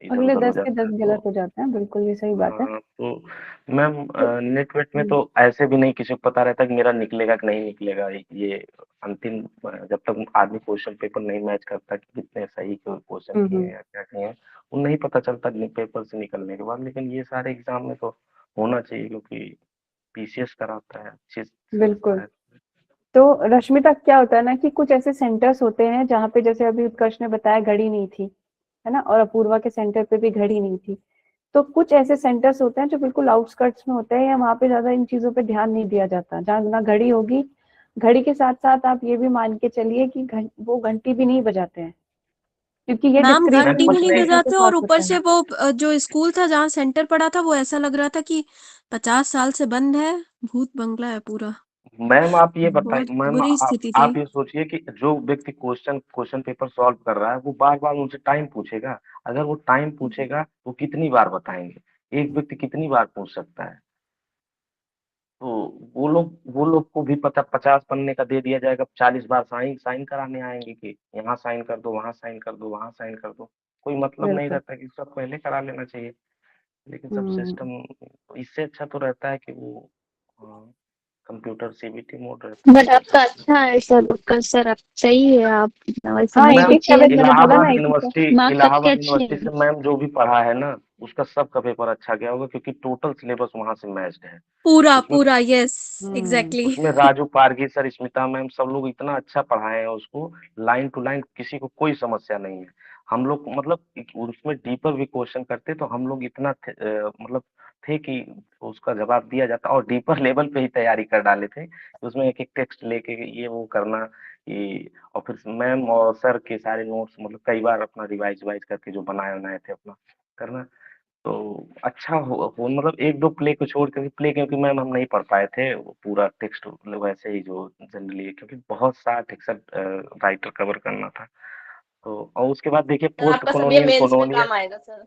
इधर अगले उधर हो 10 के जाता 10 है। गलत तो हो जाते हैं, बिल्कुल ये सही बात है। हाँ, तो मैम तो नेट वेट में हम्म, तो ऐसे भी नहीं किसी को पता रहता कि मेरा निकलेगा कि नहीं निकलेगा। ये अंतिम जब तक आदमी क्वेश्चन पेपर नहीं मैच करता कि कितने सही क्वेश्चन किए हैं हम्म, या क्या किए हैं, वो नहीं पता चलता पेपर से निकलने के बाद। लेकिन ये सारे एग्जाम में तो होना चाहिए, क्योंकि पीसीएस कराता है, अच्छे से होता बिल्कुल। है। तो रश्मिता, क्या होता है ना कि कुछ ऐसे सेंटर्स होते हैं जहाँ पे, जैसे अभी उत्कर्ष ने बताया, घड़ी नहीं थी, है ना, और अपूर्वा के सेंटर पे भी घड़ी नहीं थी। तो कुछ ऐसे सेंटर्स होते हैं जो बिल्कुल आउटस्कर्ट्स में होते हैं, या वहाँ पे ज्यादा इन चीजों पे ध्यान नहीं दिया जाता, जहाँ ना घड़ी होगी। घड़ी के साथ साथ आप ये भी मान के चलिए कि वो घंटी भी नहीं बजाते हैं, क्योंकि ये मैम मैम घंटी भी कुछ नहीं डिस्क्रिमिनेशन नहीं, उसी के बजाते, और साथ ऊपर होता से है। वो जो स्कूल था जहाँ सेंटर पड़ा था, वो ऐसा लग रहा था कि 50 साल से बंद है, भूत बंगला है पूरा। मैम आप ये बहुत बताइए, मैम बुरी स्थिति थी। आप ये सोचिए कि जो व्यक्ति क्वेश्चन पेपर सॉल्व कर रहा है, वो बार बार उनसे टाइम पूछेगा। अगर वो टाइम पूछेगा तो कितनी बार बताएंगे, एक व्यक्ति कितनी बार पूछ सकता है। तो वो लोग को भी पता, 50 पन्ने का दे दिया जाएगा, 40 बार साइन साइन कराने आएंगे कि यहाँ साइन कर दो, वहाँ साइन कर दो, वहाँ साइन कर दो। कोई मतलब नहीं बिल्कुल। रहता कि सब पहले करा लेना चाहिए। लेकिन सब हम्म। सिस्टम, इससे अच्छा तो रहता है कि वो कंप्यूटर सीबीटी मोड रहता है बट तो। आपका अच्छा है सर, उत्कर्ष सर, आप सही है, आप हाँ, समझ मैम के चीज 87 मैंने मतलब बोला ना, इलाहाबाद 87। यूनिवर्सिटी, मार्क्स आपके इलाहाबाद अच्छे यूनिवर्सिटी हैं। से मैम जो भी पढ़ा है ना, उसका सबका पेपर अच्छा गया होगा, क्योंकि टोटल सिलेबस वहां से मैच्ड है। पूरा उसमें पूरा, यस, हम्म। एग्जैक्टली। उसमें राजू पारगी सर, स्मिता मैम, सब लोग इतना अच्छा पढ़ाए हैं उसको, लाइन टू लाइन, किसी को कोई समस्या नहीं है। हम लोग मतलब उसमें डीपर भी क्वेश्चन करते तो हम लोग इतना मतलब थे कि उसका जवाब दिया जाता, और डीपर लेवल पे ही तैयारी कर डाले थे। उसमें एक एक टेक्स्ट लेके ये वो करना, ये, और फिर मैम और सर के सारे नोट्स मतलब कई बार अपना रिवाइज वाइज करके जो बनाए बनाए थे अपना करना। तो अच्छा हो मतलब एक दो प्ले को छोड़ कर, प्ले क्योंकि मैम हम नहीं पढ़ पाए थे, वो पूरा टेक्स्ट मतलब वैसे ही जो जनरली, क्योंकि बहुत सा टेक्स्ट राइटर कवर करना था। तो और उसके बाद देखिए सर पोस्ट आपका सब ये कॉलोनियल मेंस में कॉलोनियल। काम आएगा सर,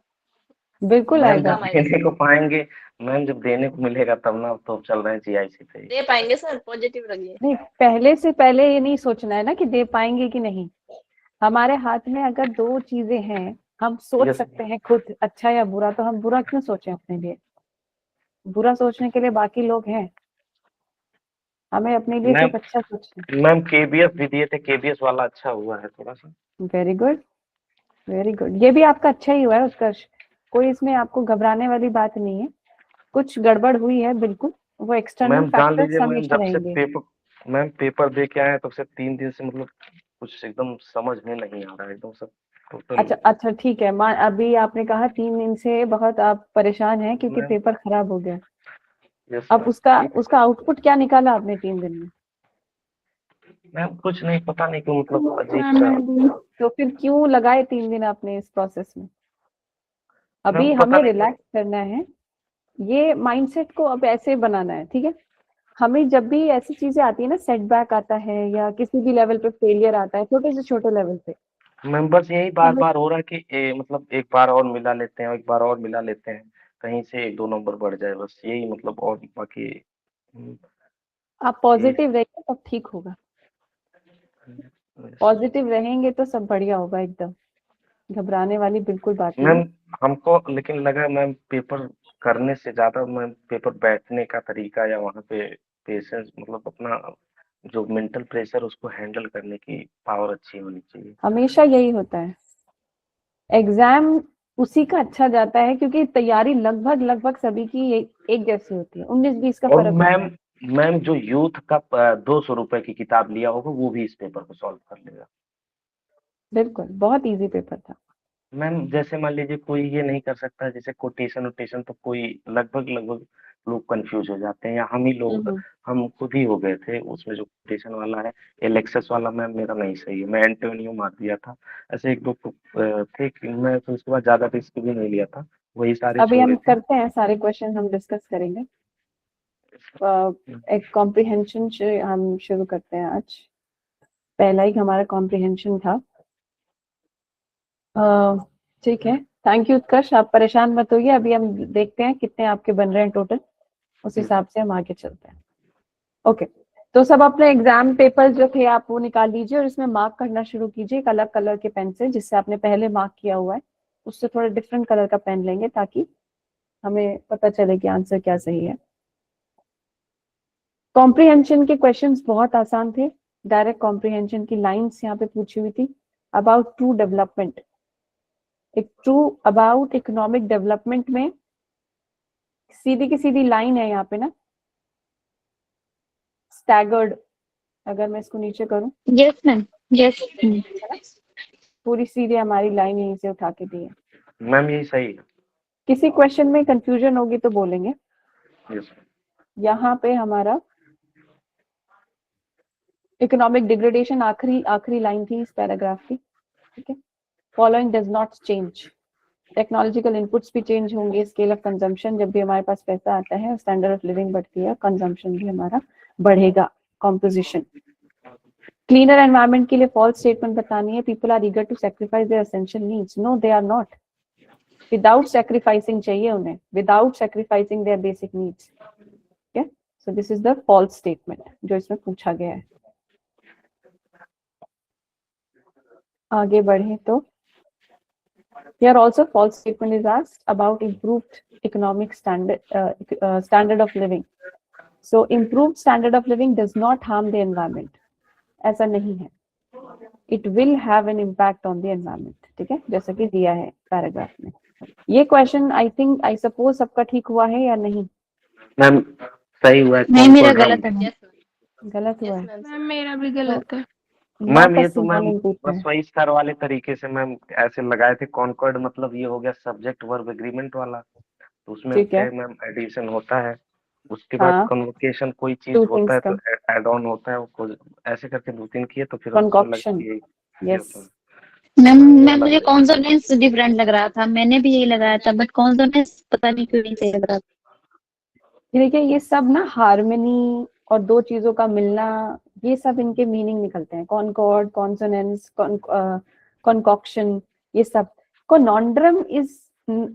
बिल्कुल मेंस मैम में आएगा। जब काम आएगा देने सर। को पाएंगे, मैम जब देने को मिलेगा तब ना, तो अब चल रहे हैं जीआईसी पे ही। दे पाएंगे सर, पॉजिटिव रहिए। नहीं, पहले से पहले ये नहीं सोचना है ना कि दे पाएंगे कि नहीं। हमारे हाथ में अगर दो चीजें हैं, हम सोच यस सकते हैं खुद अच्छा या बुरा, तो हम बुरा क्यों सोचें अपने लिए? बुरा सोचने के लिए बाकी लोग हैं, हमें अपने लिए मैम, सिर्फ अच्छा सोचना मैम केबीएस भी दिए थे, केबीएस वाला अच्छा हुआ है थोड़ा सा। है। वेरी गुड, वेरी गुड, ये भी आपका अच्छा ही हुआ है उत्कर्ष। कोई इसमें आपको घबराने वाली बात नहीं है। कुछ गड़बड़ हुई है बिल्कुल, वो एक्सटर्नल मैम जान फैक्टर्स लीजिए, मैम हमेशा जब से रहेंगे। पेपर दे के आए हैं, तब से 3 दिन से मतलब कुछ एकदम समझ में नहीं आ रहा है, एकदम सब टोटल। अच्छा अच्छा, ठीक है। अभी आपने कहा 3 दिन से बहुत आप परेशान हैं क्योंकि मैम पेपर खराब हो गया। यस अब मैम, उसका ठीक है। उसका आउटपुट क्या निकाला आपने 3 दिन में? मैम कुछ नहीं, पता नहीं क्यों, मतलब अजीब सा। तो फिर क्यों लगाए 3 दिन आपने इस प्रोसेस में? मैम अभी पता हमें नहीं रिलैक्स करना है, ये माइंडसेट को अब ऐसे बनाना है, ठीक है। हमें जब भी ऐसी चीजें आती है ना, सेटबैक आता है या किसी भी लेवल पे फेलियर आता है, छोटे से छोटे लेवल पे, मैम बस यही तो बार बार हो रहा है कि मतलब एक बार और मिला लेते हैं, एक बार और मिला लेते हैं, कहीं से 1-2 नंबर बढ़ जाए, बस यही मतलब, और बाकी आप ये। पॉजिटिव रहिए तब ठीक होगा। पॉजिटिव रहेंगे तो सब बढ़िया होगा एकदम। घबराने वाली बिल्कुल बात नहीं मैम है। हमको लेकिन लगा मैम, पेपर करने से ज्यादा मैम पेपर बैठने का तरीका या वहाँ पे पेशेंस, मतलब अपना जो मेंटल प्रेशर उसको हैंडल करने की पावर अच्छी होनी चाहिए। हमेशा यही होता है, एग्जाम उसी का अच्छा जाता है क्योंकि तैयारी लगभग लगभग सभी की एक जैसी होती है, 19-20 का और फर्क होता है। मैम जो यूथ का 200 रुपए की किताब लिया होगा वो भी इस पेपर को सॉल्व कर लेगा। बिल्कुल, बहुत इजी पेपर था। मैम जैसे मान लीजिए कोई ये नहीं कर सकता, जैसे कोटेशन वोटेशन तो कोई लगभग लगभग लोग कंफ्यूज हो जाते हैं, या हम ही लोग हम खुद ही हो गए थे उसमें। जो कोटेशन वाला है एलेक्सस वाला मैम मेरा नहीं सही है, मैं एंटोनियो मार दिया था। ऐसे एक दो थे कि मैं तो उसके बाद ज्यादा रिस्क भी नहीं लिया था, वही सारे अभी हम छोड़े थे। करते हैं, सारे क्वेश्चन हम डिस्कस करेंगे। एक कॉम्प्रिहेंशन हम शुरू करते हैं आज। पहला ही हमारा कॉम्प्रिहेंशन था। ठीक है, थैंक यू उत्कर्ष, आप परेशान मत होइए। अभी हम देखते हैं कितने आपके बन रहे हैं टोटल, उस हिसाब से हम आगे चलते हैं। ओके, तो सब अपने एग्जाम पेपर जो थे आप वो निकाल लीजिए और इसमें मार्क करना शुरू कीजिए एक अलग कलर के पेन से, जिससे आपने पहले मार्क किया हुआ है उससे थोड़ा डिफरेंट कलर का पेन लेंगे ताकि हमें पता चले कि आंसर क्या सही है। कॉम्प्रिहेंशन के क्वेश्चंस बहुत आसान थे, डायरेक्ट कॉम्प्रिहेंशन की लाइंस यहाँ पे पूछी हुई थी। अबाउट ट्रू डेवलपमेंट, एक ट्रू अबाउट इकोनॉमिक डेवलपमेंट में सीधी की सीधी लाइन है यहाँ पे ना, स्टैगर्ड। अगर मैं इसको नीचे करूं, यस मैम, यस। पूरी सीधी हमारी लाइन यहीं से उठा के दी है। मैम यही सही है। किसी क्वेश्चन में कंफ्यूजन होगी तो बोलेंगे। यस। यहाँ पे हमारा इकोनॉमिक डिग्रेडेशन आखिरी लाइन थी इस पैराग्राफ की। ठीक है, following does not change, technological inputs भी चेंज होंगे, स्केल ऑफ कंजम्पशन, जब भी हमारे पास पैसा आता है स्टैंडर्ड ऑफ लिविंग बढ़ती है, कंजम्पशन भी हमारा बढ़ेगा। कॉम्पोजिशन, क्लीनर एनवायरनमेंट के लिए फॉल्स स्टेटमेंट बतानी है। People are eager to sacrifice their essential needs, no they are not. Without sacrificing चाहिए उन्हें, without sacrificing their basic needs. ठीक है, so this is the false statement जो इसमें पूछा गया है। आगे बढ़े तो here also false statement is asked about improved economic standard of living. So improved standard of living does not harm the environment. ऐसा नहीं है, it will have an impact on the environment. ठीक है, जैसा कि दिया है पैराग्राफ में। ये question I think I suppose सबका ठीक हुआ है या नहीं? मैम सही हुआ है। नहीं, मेरा गलत है। गलत हुआ है मैम मेरा भी गलत है। मैम। ये तो मैम बस वही सर वाले तरीके से मैम ऐसे लगाए थे। कॉन्कॉर्ड मतलब ये हो गया सब्जेक्ट वर्ब एग्रीमेंट वाला, तो उसमें क्या है मैम एडिशन होता है, उसके बाद कन्वोकेशन कोई चीज होता है तो एड ऑन होता है, वो ऐसे करके 2-3 किए तो फिर कॉन्कॉक्शन। यस मैम मुझे कॉन्सोनेंस डिफरेंट लग रहा था, मैंने भी यही लगाया था, बट कॉन्सोनेंस पता नहीं क्यों नहीं सही लग रहा था। देखिए ये सब ना हार्मनी और दो चीजों का मिलना, ये सब इनके मीनिंग निकलते हैं। कॉन्कॉर्ड, कॉन्सोनेंस, कॉन्कॉक्शन, ये सब। कॉनॉन्ड्रम इज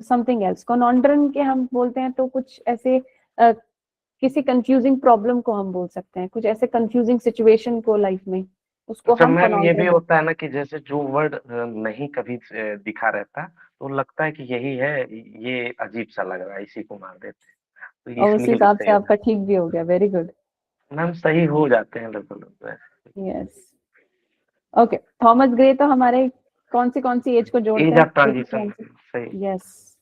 समथिंग एल्स। कॉनॉन्ड्रम के हम बोलते हैं तो कुछ ऐसे किसी कंफ्यूजिंग प्रॉब्लम को हम बोल सकते हैं, कुछ ऐसे कंफ्यूजिंग सिचुएशन को लाइफ में, उसको हम मैम ये भी होता है ना कि जैसे जो वर्ड नहीं कभी दिखा रहता तो लगता है कि यही है, ये अजीब सा लग रहा है, इसी को मार देते हैं, तो उस हिसाब से आपका ठीक भी हो गया। वेरी गुड मैम, सही हो जाते हैं लगभग। Yes okay. थॉमस ग्रे तो हमारे कौन सी एज को जोड़ते हैं? Age of transition. सही। Yes,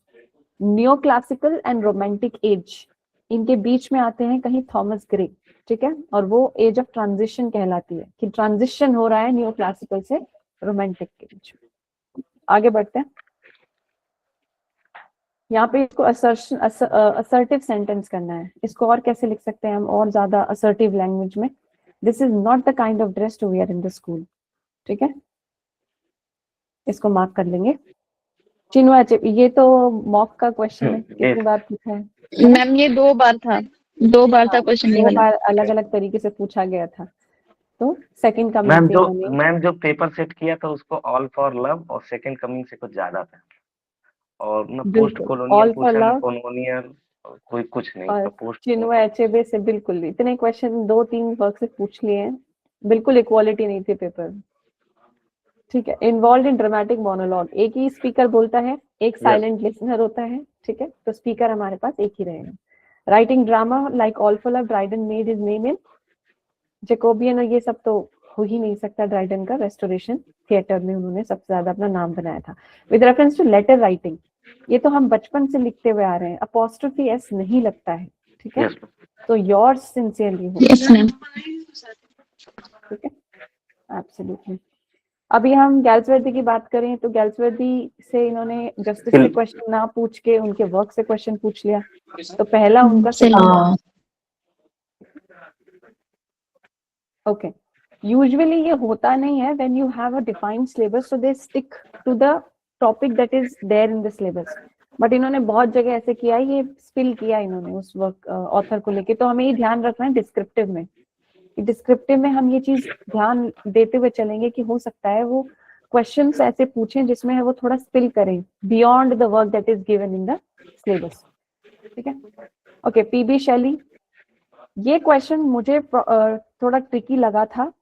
neo classical and romantic age, इनके बीच में आते हैं कहीं थॉमस ग्रे। ठीक है, और वो एज ऑफ ट्रांजिशन कहलाती है कि ट्रांजिशन हो रहा है न्यो क्लासिकल से रोमांटिक के बीच में। आगे बढ़ते हैं। यहाँ पे इसको असर्टिव सेंटेंस करना है। इसको और कैसे लिख सकते हैं हम और ज्यादा असर्टिव लैंग्वेज में? This is not the kind of dress to wear in the school. ठीक है, इसको मार्क कर लेंगे। चिन्वा, ये तो मॉक का क्वेश्चन है, कितनी बार पूछा है? मैम ये 2 बार था, 2 बार था क्वेश्चन। 2 बार अलग अलग तरीके से पूछा गया था, तो सेकंड का मैम जो पेपर सेट किया था उसको ऑल फॉर लव और सेकंड कमिंग से कुछ ज्यादा था, और ना पोस्ट कॉलोनियल पूछा, कॉलोनियल कोई कुछ नहीं था। पोस्ट चिन्वा एचएबे से बिल्कुल इतने क्वेश्चन 2-3 वर्क से पूछ लिए हैं, बिल्कुल इक्वालिटी नहीं थी पेपर। ठीक है, इन्वॉल्व इन ड्रामेटिक मोनोलॉग, एक ही स्पीकर बोलता है, एक साइलेंट लिसनर होता है। ठीक है, तो स्पीकर हमारे पास एक ही रहेगा। Writing drama like all for love, Dryden made his name in Jacobean और ये सब तो हो ही नहीं सकता। ड्राइडन का रेस्टोरेशन थिएटर में उन्होंने सबसे ज्यादा अपना नाम बनाया था। With reference to letter writing, ये तो हम बचपन से लिखते हुए आ रहे हैं, अपॉस्ट्रोफी एस नहीं लगता है, ठीक है। तो योर्स सिंसियरली हो, ठीक है, एब्सोल्युटली। अभी हम गैल्सवर्दी की बात करें तो गैल्सवर्दी से इन्होंने जस्टिस से क्वेश्चन ना पूछ के उनके वर्क से क्वेश्चन पूछ लिया। तो पहला उनका ओके, यूजुअली ये होता नहीं है when you have a defined syllabus, so they stick to the topic that is there in the syllabus. But इन्होंने बहुत जगह ऐसे किया, ये स्पिल किया इन्होंने उस वर्क ऑथर को लेके। तो हमें ये ध्यान रखना है डिस्क्रिप्टिव में, डिस्क्रिप्टिव में हम ये चीज ध्यान देते हुए चलेंगे कि हो सकता है वो क्वेश्चंस ऐसे पूछें जिसमें वो थोड़ा स्पिल करें beyond the work that is given in the syllabus, ठीक है। ओके, पीबी शैली, ये क्वेश्चन मुझे थोड़ा ट्रिकी लगा था,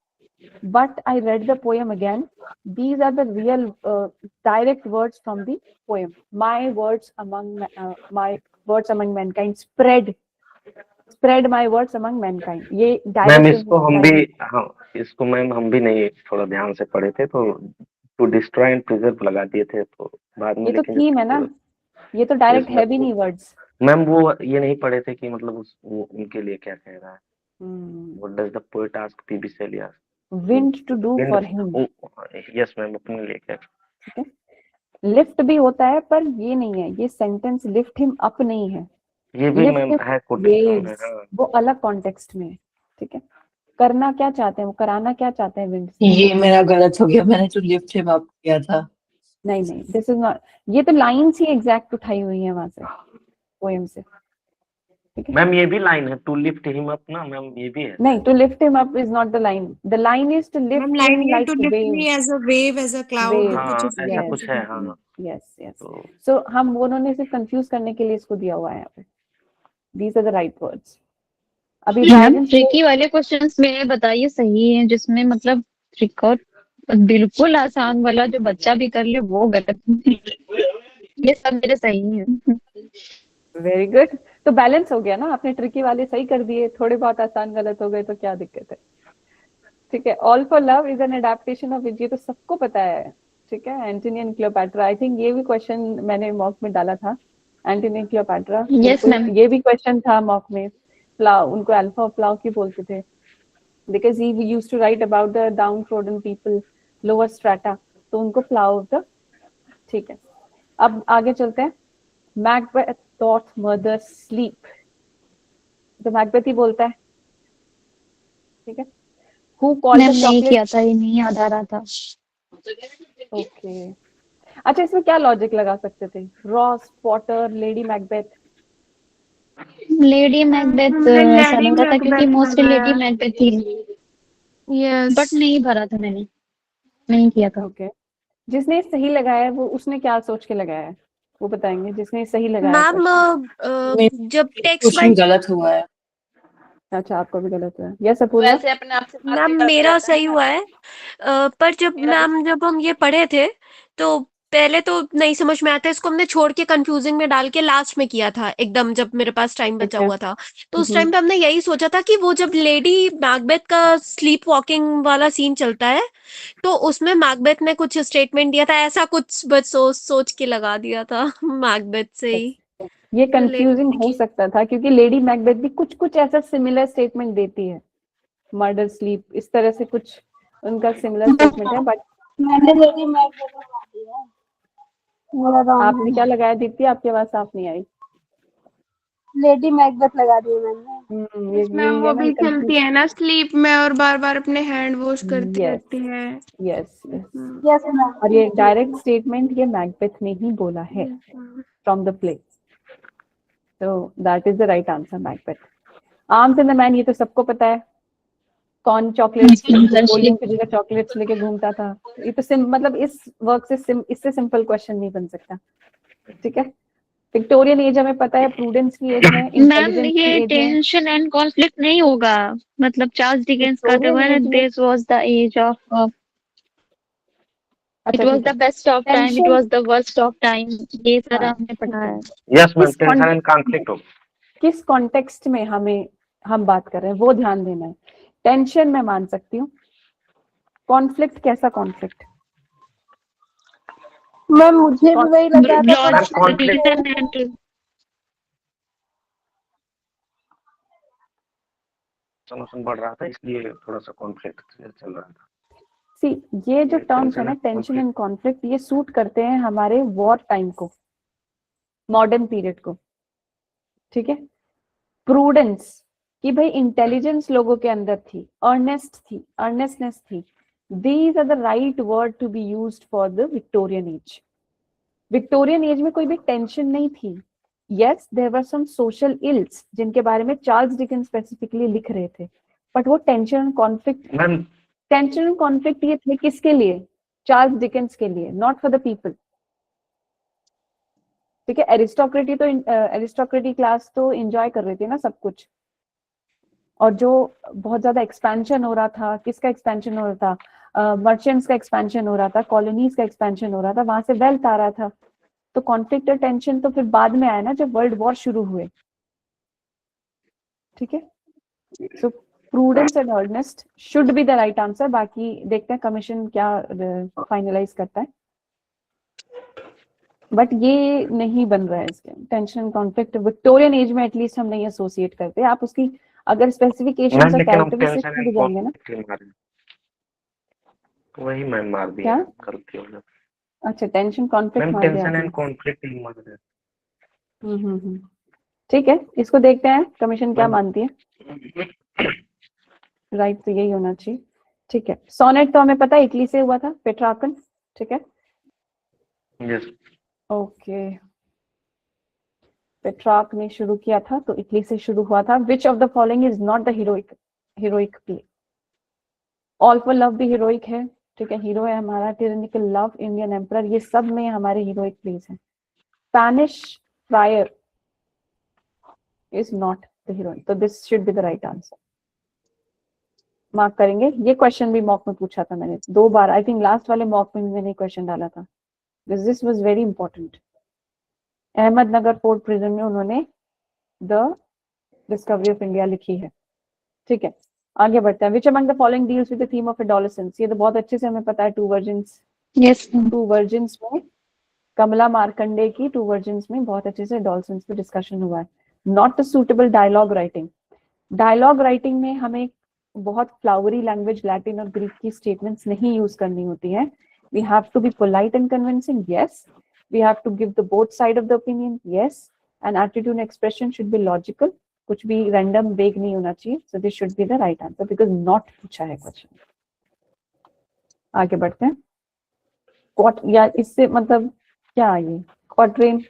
but I read the poem again. These are the real direct words from the poem. My words among mankind spread my words among mankind. ये मैम इसको हम भी, हाँ इसको मैम हम भी नहीं थोड़ा ध्यान से पढ़े थे, तो टू डिस्ट्रॉय एंड प्रिजर्व लगा दिए थे, तो बाद में ये तो थीम है ना, ये तो डायरेक्ट है भी नहीं वर्ड्स। मैम वो ये नहीं पढ़े थे कि मतलब वो उनके लिए क्या कह रहा है। What does the poet ask PB Shelley wind to do for him. Yes ma'am, अपने लिए क्या, ठीक है। लिफ्ट भी होता है पर ये नहीं है, ये सेंटेंस लिफ्ट हिम अप नहीं है, ये भी मैम है कोटेशन में, हाँ। वो अलग कॉन्टेक्स्ट में है, ठीक है। करना क्या चाहते हैं वो, कराना क्या चाहते हैं विंड। ये मेरा गलत हो गया, मैंने तो लिफ्ट हिम अप किया था। नहीं नहीं, दिस इज नॉट, ये तो लाइंस ही एग्जैक्ट उठाई हुई है वहां से पोएम से, ठीक है। मैम ये भी लाइन है, टू लिफ्ट हिम अप ना मैम, ये भी है। नहीं, to lift him up is not the line, the line is to lift him like to lift me as a wave, as a cloud, ऐसा कुछ है, हाँ। यस यस, सो हम उन्होंने सिर्फ कंफ्यूज करने के लिए इसको दिया हुआ है यहाँ पे। These are the right words. अभी ट्रिकी वाले क्वेश्चंस में बताइए सही है, जिसमें मतलब ट्रिक और बिल्कुल आसान वाला जो बच्चा भी कर ले वो गलत। ये सब मेरे सही है। वेरी गुड, तो बैलेंस हो गया ना, आपने ट्रिकी वाले सही कर दिए, थोड़े बहुत आसान गलत हो गए तो क्या दिक्कत है, ठीक है। All for love is an adaptation of ये तो सबको पता है, ठीक है। Antony and Cleopatra, I think ये भी क्वेश्चन मैंने मॉक में डाला था, Antony and Cleopatra. Yes ma'am, ये भी क्वेश्चन था मॉक में। प्लाव, उनको अल्फा ऑफ प्लाव क्यों बोलते थे, because he used to write about the downtrodden people, lower strata, तो उनको प्लाव ऑफ द, ठीक है। अब आगे चलते हैं। मैकबेथ थॉट मदर स्लीप, तो मैकबेथ ही बोलता है, ठीक है। हु कॉल्ड द नहीं किया था, ये नहीं याद आ रहा था। ओके, अच्छा इसमें क्या लॉजिक लगा सकते थे, Ross, Potter, lady Macbeth. Lady Macbeth ऐसा लग रहा था क्योंकि मोस्टली लेडी मैकबेथ थी। यस, बट नहीं भरा था मैंने, नहीं किया था। ओके, जिसने सही लगाया है वो उसने क्या सोच के लगाया है वो बताएंगे, जिसने सही लगाया। मैम जब टेक्स्ट क्वेश्चन गलत हुआ है। अच्छा, आपको भी गलत हुआ, यस अपूर्वा। वैसे अपने आप से बात मैम भी करते मेरा रहते हैं सही ना। हुआ है, पर जब मैम जब हम ये पढ़े थे तो पहले तो नहीं समझ में आता, इसको हमने छोड़ के कंफ्यूजिंग में डाल के लास्ट में किया था एकदम, जब मेरे पास टाइम बचा हुआ था। तो उस टाइम पे हमने यही सोचा था कि वो जब लेडी मैकबेथ का स्लीप वॉकिंग वाला सीन चलता है तो उसमें मैकबेथ ने कुछ स्टेटमेंट दिया था, ऐसा कुछ बस सोच के लगा दिया था मैकबेथ से ही। ये कंफ्यूजिंग हो सकता था क्योंकि लेडी मैकबेथ भी कुछ कुछ ऐसा सिमिलर स्टेटमेंट देती है, मर्डर स्लीप इस तरह से कुछ उनका सिमिलर स्टेटमेंट है। बट मैंने लेडी मैकबेथ लगा दिया, मेरा रॉन्ग। आपने क्या लगाया दीप्ति, आपकी आवाज साफ नहीं आई। लेडी मैकबेथ लगा दी मैंने। इसमें वो भी चलती है ना स्लीप में और बार बार अपने हैंड वॉश करती रहती है। यस यस, और ये डायरेक्ट स्टेटमेंट ये मैकबेथ ने ही बोला है फ्रॉम द प्ले, तो that is the right answer, Macbeth. Arms and the man, ये तो सबको पता है, कौन चॉकलेट्स कोल्ड की जगह चॉकलेट्स लेके घूमता था। ये तो मतलब इस वर्क से इससे सिंपल क्वेश्चन नहीं बन सकता, ठीक है। विक्टोरियन एज हमें पता है, प्रूडेंस की एज है, मैम ये टेंशन एंड कॉन्फ्लिक्ट नहीं होगा, मतलब चार्ल्स डिकेंस का तो है, this was the age of, it was the best of time, it was the worst of time, ये सारा हमने पढ़ा है। Yes ma'am, tension and conflict हो। किस कॉन्टेक्स्ट में हम बात कर रहे हैं वो ध्यान देना है। टेंशन मैं मान सकती हूँ, कॉन्फ्लिक्ट कैसा कॉन्फ्लिक्ट? मैम मुझे भी वही लग रहा था, मैम कॉन्फ्लिक्ट सॉल्यूशन बढ़ रहा था, इसलिए थोड़ा सा कॉन्फ्लिक्ट चल रहा था। सी ये जो टर्म्स है ना, टेंशन टेंशन एंड कॉन्फ्लिक्ट, ये सूट करते हैं हमारे वॉर टाइम को, मॉडर्न पीरियड को, ठीक है। प्रूडेंस, कि भाई इंटेलिजेंस लोगों के अंदर थी, अर्नेस्टनेस थी, these are the right word to be used for the Victorian age. Victorian age में कोई भी टेंशन नहीं थी। Yes, there were some social ills जिनके बारे में चार्ल्स डिकेंस स्पेसिफिकली लिख रहे थे, बट वो टेंशन एंड कॉन्फ्लिक्ट ये थे किसके लिए? चार्ल्स डिकेंस के लिए, नॉट फॉर द पीपल, ठीक है। एरिस्टोक्रेटिक क्लास तो एंजॉय कर रही थी ना सब कुछ, और जो बहुत ज्यादा एक्सपेंशन हो रहा था, किसका एक्सपेंशन हो रहा था? मर्चेंट्स का एक्सपेंशन हो रहा था, कॉलोनीज का एक्सपेंशन हो रहा था, वहां से वेल्थ आ रहा था। तो कॉन्फ्लिक्ट और टेंशन तो फिर बाद में आया ना, जब वर्ल्ड वॉर शुरू हुए, ठीक है। So Prudence and Ernest should be the right answer. बाकी देखते हैं कमीशन क्या फाइनलाइज करता है, बट ये नहीं बन रहा है इसके। टेंशन कॉन्फ्लिक्ट विक्टोरियन एज में एटलीस्ट हम नहीं एसोसिएट करते। आप उसकी अगर स्पेसिफिकेशन और कैरेक्टरिस्टिक्स में भी जाएंगे ना, वही मैम मार दिया क्या? गलती हो गई। अच्छा, टेंशन कॉन्फ्लिक्ट मैम मार दिया टेंशन एंड आपने। कॉन्फ्लिक्ट ही मार दिया। ठीक है, इसको देखते हैं कमीशन क्या मैम मानती है। राइट, तो यही होना चाहिए, ठीक है। सोनेट तो हमें पता है इटली से हुआ था, पेट्रार्कन, ठीक है। यस ओके, पेट्रार्क ने शुरू किया था तो इटली से शुरू हुआ था। विच of the following is not the heroic play? All for love भी हीरोइक है, ठीक है, हीरो है हमारा। टिरेनिकल लव, इंडियन एम्परर, ये सब में हमारे हीरोइक प्लेस हैं। Spanish friar is not the heroine, तो this should be the right answer. Mark करेंगे। ये क्वेश्चन भी मॉक में पूछा था मैंने 2 बार, आई थिंक लास्ट वाले मॉक में भी मैंने क्वेश्चन डाला था, this was very important. Ahmednagar fort prison में उन्होंने द डिस्कवरी ऑफ इंडिया लिखी है, ठीक है। आगे बढ़ते हैं। Which among the following deals with the theme of adolescence? ये तो बहुत अच्छे से हमें पता है, टू वर्जिन्स में कमला मार्कंडे की टू वर्जिन्स में बहुत अच्छे से एडोलेसेंस पे डिस्कशन हुआ है। Not a suitable dialogue writing. Dialogue writing में हमें बहुत फ्लावरी लैंग्वेज, लैटिन और ग्रीक की स्टेटमेंट्स नहीं यूज करनी होती है। We have to be polite and convincing, yes. We have to give the both side of the opinion, yes. And attitude and expression should be logical, कुछ भी रैंडम वेग नहीं होना चाहिए। So this should be the right answer because not पूछा है क्वेश्चन। आगे बढ़ते हैं। क्वाट, या इससे मतलब क्या ये क्वाड्रेन,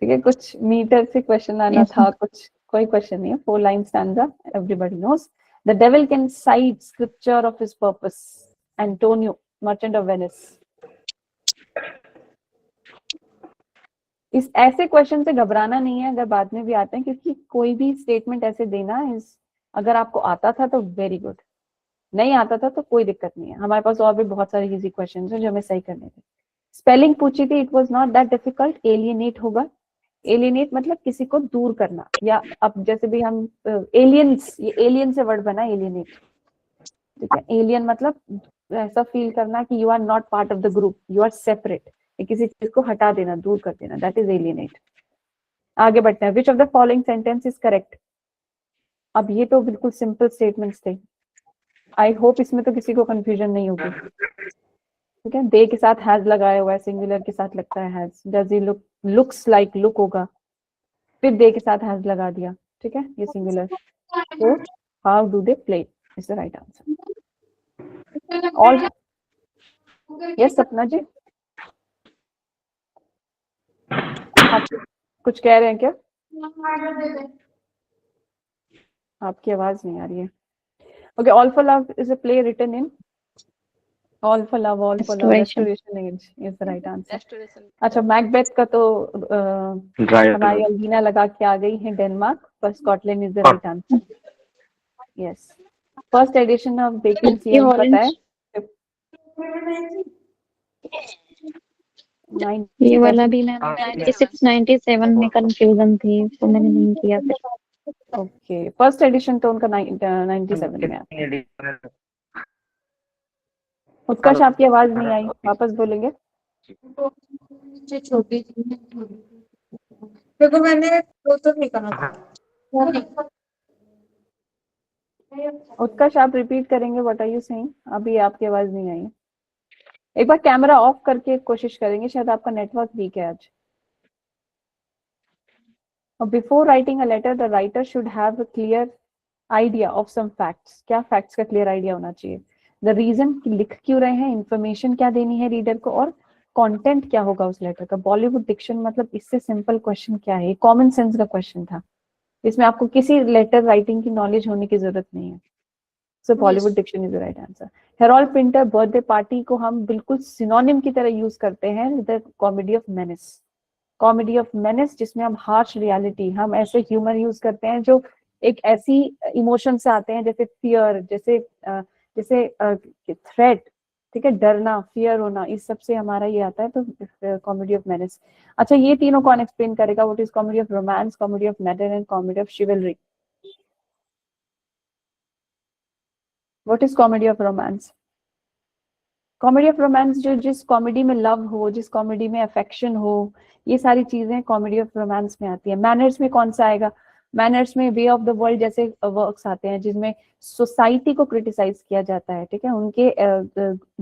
ठीक है, कुछ मीटर से क्वेश्चन आना था, कुछ कोई क्वेश्चन नहीं है। 4 line stanza, everybody knows. The devil can site scripture of his purpose, Antonio, merchant of Venice. इस ऐसे क्वेश्चन से घबराना नहीं है अगर बाद में भी आते हैं, क्योंकि कोई भी स्टेटमेंट ऐसे देना इस, अगर आपको आता था तो वेरी गुड, नहीं आता था तो कोई दिक्कत नहीं है। हमारे पास और भी बहुत सारे इजी क्वेश्चन हैं जो हमें सही करने थे। स्पेलिंग पूछी थी, it was not that difficult. Alienate होगा, एलियनेट मतलब किसी को दूर करना, या अब जैसे भी हम एलियंस, ये एलियन से वर्ड बना एलियनेट, ठीक है। एलियन मतलब ऐसा फील करना कि you are not part of the group, you are separate, किसी चीज को हटा देना, दूर कर देना, दैट इज एलियनेट। आगे बढ़ते हैं। विच of the following sentence is correct? अब ये तो बिल्कुल सिंपल स्टेटमेंट्स थे, आई होप इसमें तो किसी को कंफ्यूजन नहीं होगी, ठीक है। दे के साथ हैज लगाया हुआ है, सिंगुलर के साथ लगता है has. Does he look, looks like look होगा, फिर दे के साथ हैज लगा दिया, ठीक है, ये सिंगुलर। तो how do they play is the right answer. All, yes सपना जी, आप कुछ कह रहे हैं क्या? आपकी आवाज नहीं आ रही है। Okay, all for love is a play written in, all for love, all for love, restoration age is the right answer. अच्छा, मैकबेथ का तो हमारी अल्वीना लगा के आ गई है डेनमार्क, पर Scotland is the right answer. Yes, first edition of baking CM पता है, ये वाला भी मैम 96 97 में कंफ्यूजन थी तो मैंने नहीं किया फिर। ओके, फर्स्ट एडिशन तो उनका 97 में आता। उत्कर्ष आपकी आवाज नहीं आई, वापस बोलेंगे? छोटी देखो मैंने तो नहीं कहा। उत्कर्ष आप रिपीट करेंगे, व्हाट आर यू सेइंग? अभी आपकी आवाज नहीं आई। एक बार कैमरा ऑफ करके कोशिश करेंगे, शायद आपका नेटवर्क वीक है आज। Before writing a letter the writer should have a clear idea of some facts. क्या फैक्ट्स का क्लियर आइडिया होना चाहिए? द रीजन कि लिख क्यों रहे हैं, इंफॉर्मेशन क्या देनी है रीडर को, और कंटेंट क्या होगा उस लेटर का। बॉलीवुड डिक्शन मतलब इससे सिंपल क्वेश्चन क्या है? कॉमन सेंस का क्वेश्चन था, इसमें आपको किसी लेटर राइटिंग की नॉलेज होने की जरूरत नहीं है। So Bollywood diction is the right answer. Harold Pinter birthday party को हम बिल्कुल सिनोनिम की तरह यूज करते हैं the comedy of menace. Comedy of menace जिसमें हम हार्श रियलिटी, हम ऐसे ह्यूमर यूज करते हैं जो एक ऐसी इमोशन से आते हैं जैसे फियर, जैसे थ्रेट, ठीक है, डरना, फियर होना, इस सब से हमारा ये आता है। तो कॉमेडी ऑफ मेनिस। अच्छा, ये तीनों कौन एक्सप्लेन करेगा? What is comedy of romance, comedy of matter and comedy of शिवलरी? What is comedy of romance? Comedy of romance जो जिस कॉमेडी में लव हो, जिस कॉमेडी में अफेक्शन हो, ये सारी चीजें कॉमेडी ऑफ रोमांस में आती है। मैनर्स में कौन सा आएगा? मैनर्स में वे ऑफ द वर्ल्ड जैसे वर्क्स आते हैं जिसमें सोसाइटी को क्रिटिसाइज किया जाता है, ठीक है, उनके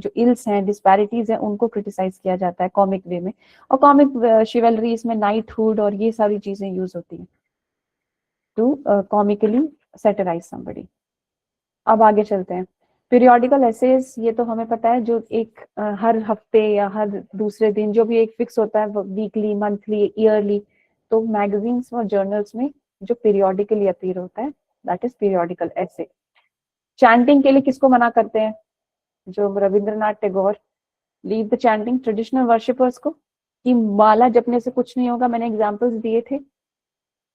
जो इल्स हैं, डिस्पैरिटीज हैं, उनको क्रिटिसाइज किया जाता है कॉमिक वे में। और कॉमिक शिवलरी, इसमें नाइटहुड और ये सारी चीजें यूज होती हैं टू कॉमिकली सैटिराइज समबडी। अब आगे चलते हैं। पीरियोडिकल एसेज, ये तो हमें पता है, जो एक हर हफ्ते या हर दूसरे दिन जो भी एक फिक्स होता है, वीकली, मंथली, ईयरली। तो मैगजीन्स और जर्नल्स में जो पीरियोडिकली अपीयर होता है, that is periodical essay. Chanting के लिए किसको मना करते हैं? जो Rabindranath Tagore, leave the chanting, traditional worshippers को, कि माला जपने से कुछ नहीं होगा। मैंने एग्जाम्पल्स दिए थे,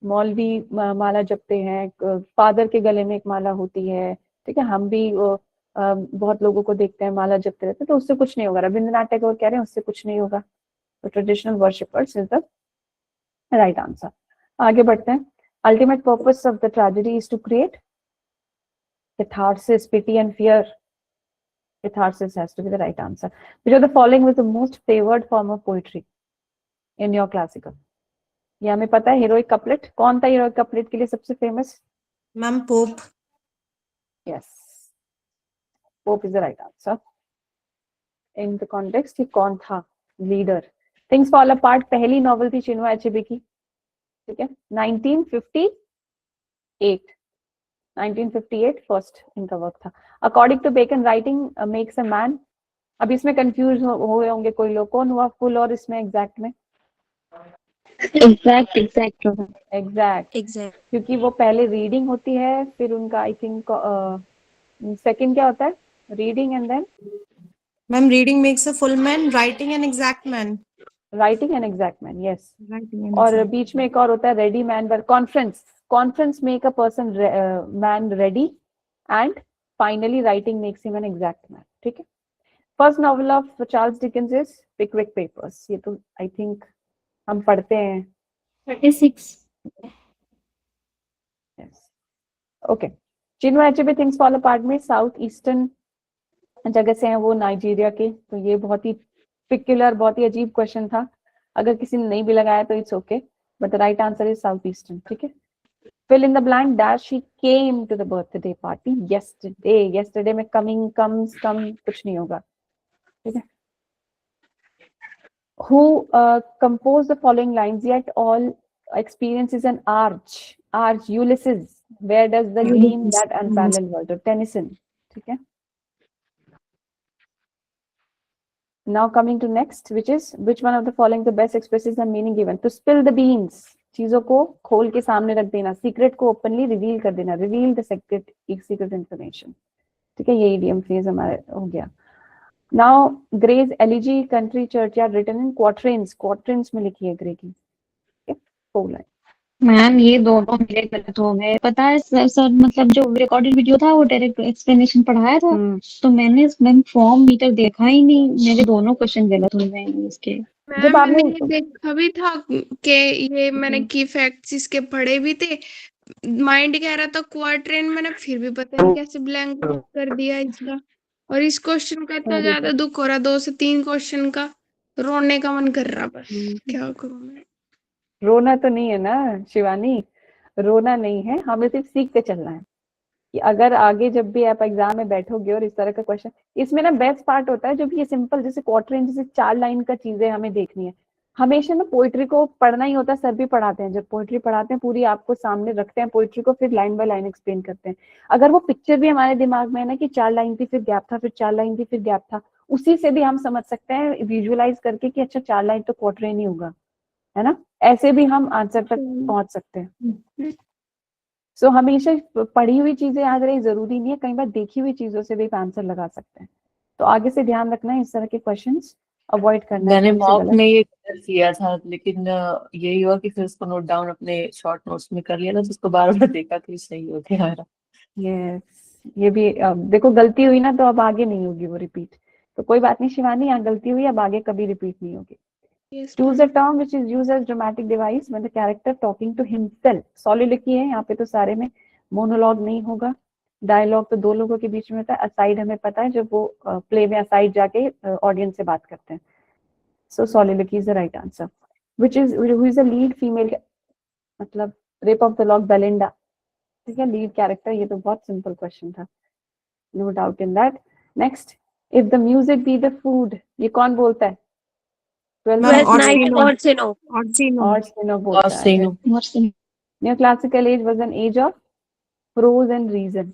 मौलवी माला जपते हैं, फादर के गले में एक माला होती है, ठीक है, हम भी बहुत लोगों को देखते हैं माला जपते रहते हैं, तो उससे कुछ नहीं होगा। रविंद्रनाथ टैगोर कह रहे हैं उससे कुछ नहीं होगा। तो traditional worshippers is the right answer. आगे बढ़ते हैं। Ultimate purpose of the tragedy is to create catharsis, pity and fear. Catharsis has to be the right answer. Which of the following was the most favored form of poetry in your classical? ये हमें पता है। हीरोइक कपलेट, कौन था हीरोइक कपलेट के लिए सबसे famous? Ma'am Pope. Yes, Pope is the right answer. In the context, ये कौन था? लीडर। थिंग्स फॉल अपार्ट पहली नॉवल थी चिनुआ अचेबे की, ठीक है, 1958 फर्स्ट इनका वर्क था। According to Bacon, writing makes a man. अब इसमें कंफ्यूज हुए होंगे कोई लोग, कौन हुआ फुल और इसमें एग्जैक्ट में? एग्जैक्ट, क्योंकि वो पहले रीडिंग होती है, फिर उनका आई थिंक सेकंड क्या होता है? Reading and then ma'am reading makes a full man, writing an exact man. Writing and exact man, yes. और बीच में एक और होता है रेडी मैन, पर conference make a person man ready, and finally writing makes him an exact man, ठीक है। First novel of Charles Dickens is Pickwick Papers. ये तो आई थिंक हम पढ़ते हैं। 36। Okay. Chinua Achebe Things fall apart में साउथ ईस्टर्न जगह से हैं वो, नाइजीरिया के। तो ये बहुत ही पिक्युलर, बहुत ही अजीब क्वेश्चन था। अगर किसी ने नहीं भी लगाया तो it's okay, but the right answer is south eastern, ठीक है। Fill in the blank, dash she came to the birthday party yesterday. Yesterday में कमिंग, कम्स, कम कुछ नहीं होगा, ठीक है। Who composed the following lines? Yet all experience is an arch. Ulysses. Where does the gleam that unparalleled world? Tennyson. ठीक है. Now coming to next, which one of the following the best expresses the meaning given? To spill the beans. चीजों को खोल के सामने रख देना, सीक्रेट को ओपनली रिवील कर देना, रिवील द सीक्रेट इंफॉर्मेशन, ठीक है। ये इडियम फ्रेज हमारा हो गया। Now Gray's Elegy Country Churchyard written in quatrains में लिखी है ग्रे की, ठीक है, 4 लाइन। मैम ये दोनों मेरे गलत हो गए, पता है सर मतलब जो रिकॉर्डेड वीडियो था वो डायरेक्ट एक्सप्लेनेशन पढ़ाया था, तो मैंने फॉर्म मीटर देखा ही नहीं, मेरे दोनों क्वेश्चन गलत हो गए इसके। मैम मैंने देखा भी था कि ये मैंने की फैक्ट्स इसके पढ़े भी थे, माइंड कह रहा था क्वार्टरेन, मैंने फिर भी पता नहीं कैसे ब्लैंक कर दिया इसका। और इस क्वेश्चन का इतना ज्यादा दुख हो रहा, 2 से 3 क्वेश्चन का रोने का मन कर रहा, बस क्या करूं मैं। रोना तो नहीं है ना शिवानी, रोना नहीं है, हमें सिर्फ सीखते चलना है कि अगर आगे जब भी आप एग्जाम में बैठोगे और इस तरह का क्वेश्चन, इसमें ना बेस्ट पार्ट होता है जब ये सिंपल जैसे क्वार्टरेन जैसे 4 लाइन का चीजें हमें देखनी है। हमेशा ना पोइट्री को पढ़ना ही होता है, सर भी पढ़ाते हैं, जब पोइट्री पढ़ाते हैं पूरी आपको सामने रखते हैं पोइट्री को, फिर लाइन बाय लाइन एक्सप्लेन करते हैं। अगर वो पिक्चर भी हमारे दिमाग में है ना कि 4 लाइन थी फिर गैप था, फिर 4 लाइन थी फिर गैप था, उसी से भी हम समझ सकते हैं विजुअलाइज करके कि अच्छा 4 लाइन तो क्वार्टरेन ही होगा, है ना। ऐसे भी हम आंसर तक पहुंच सकते हैं। सो हमेशा पढ़ी हुई चीजें याद रही जरूरी नहीं है, कई बार देखी हुई चीजों से भी एक आंसर लगा सकते हैं। तो आगे से ध्यान रखना है, इस तरह के क्वेश्चंस अवॉइड करना है। मैंने थोड़े से मॉक गलत में ये गलत किया था, लेकिन यही हुआ कि फिर उसको नोट डाउन अपने शॉर्ट नोट्स में कर लिया था, तो उसको बार बार देखा तो ये सही हो गया मेरा। यस, ये भी देखो गलती हुई ना तो अब आगे नहीं होगी वो रिपीट, तो कोई बात नहीं शिवानी, यहाँ गलती हुई अब आगे कभी रिपीट नहीं होगी। Choose a term which is used as dramatic device when the character talking to himself. Soliloquy है यहाँ पे, तो सारे में मोनोलॉग नहीं होगा। डायलॉग तो 2 लोगों के बीच में होता है। असाइड हमें पता है जब वो प्ले में असाइड जाके ऑडियंस से बात करते हैं। So soliloquy is the right answer. Who is a lead female, मतलब Rape of the Lock Belinda, ठीक है, लीड कैरेक्टर। ये तो बहुत सिंपल क्वेश्चन था, no doubt in that. Next, if the music be the food, ये कौन बोलता है? Orsino बोलता है। Neoclassical age was an age of prose and reason,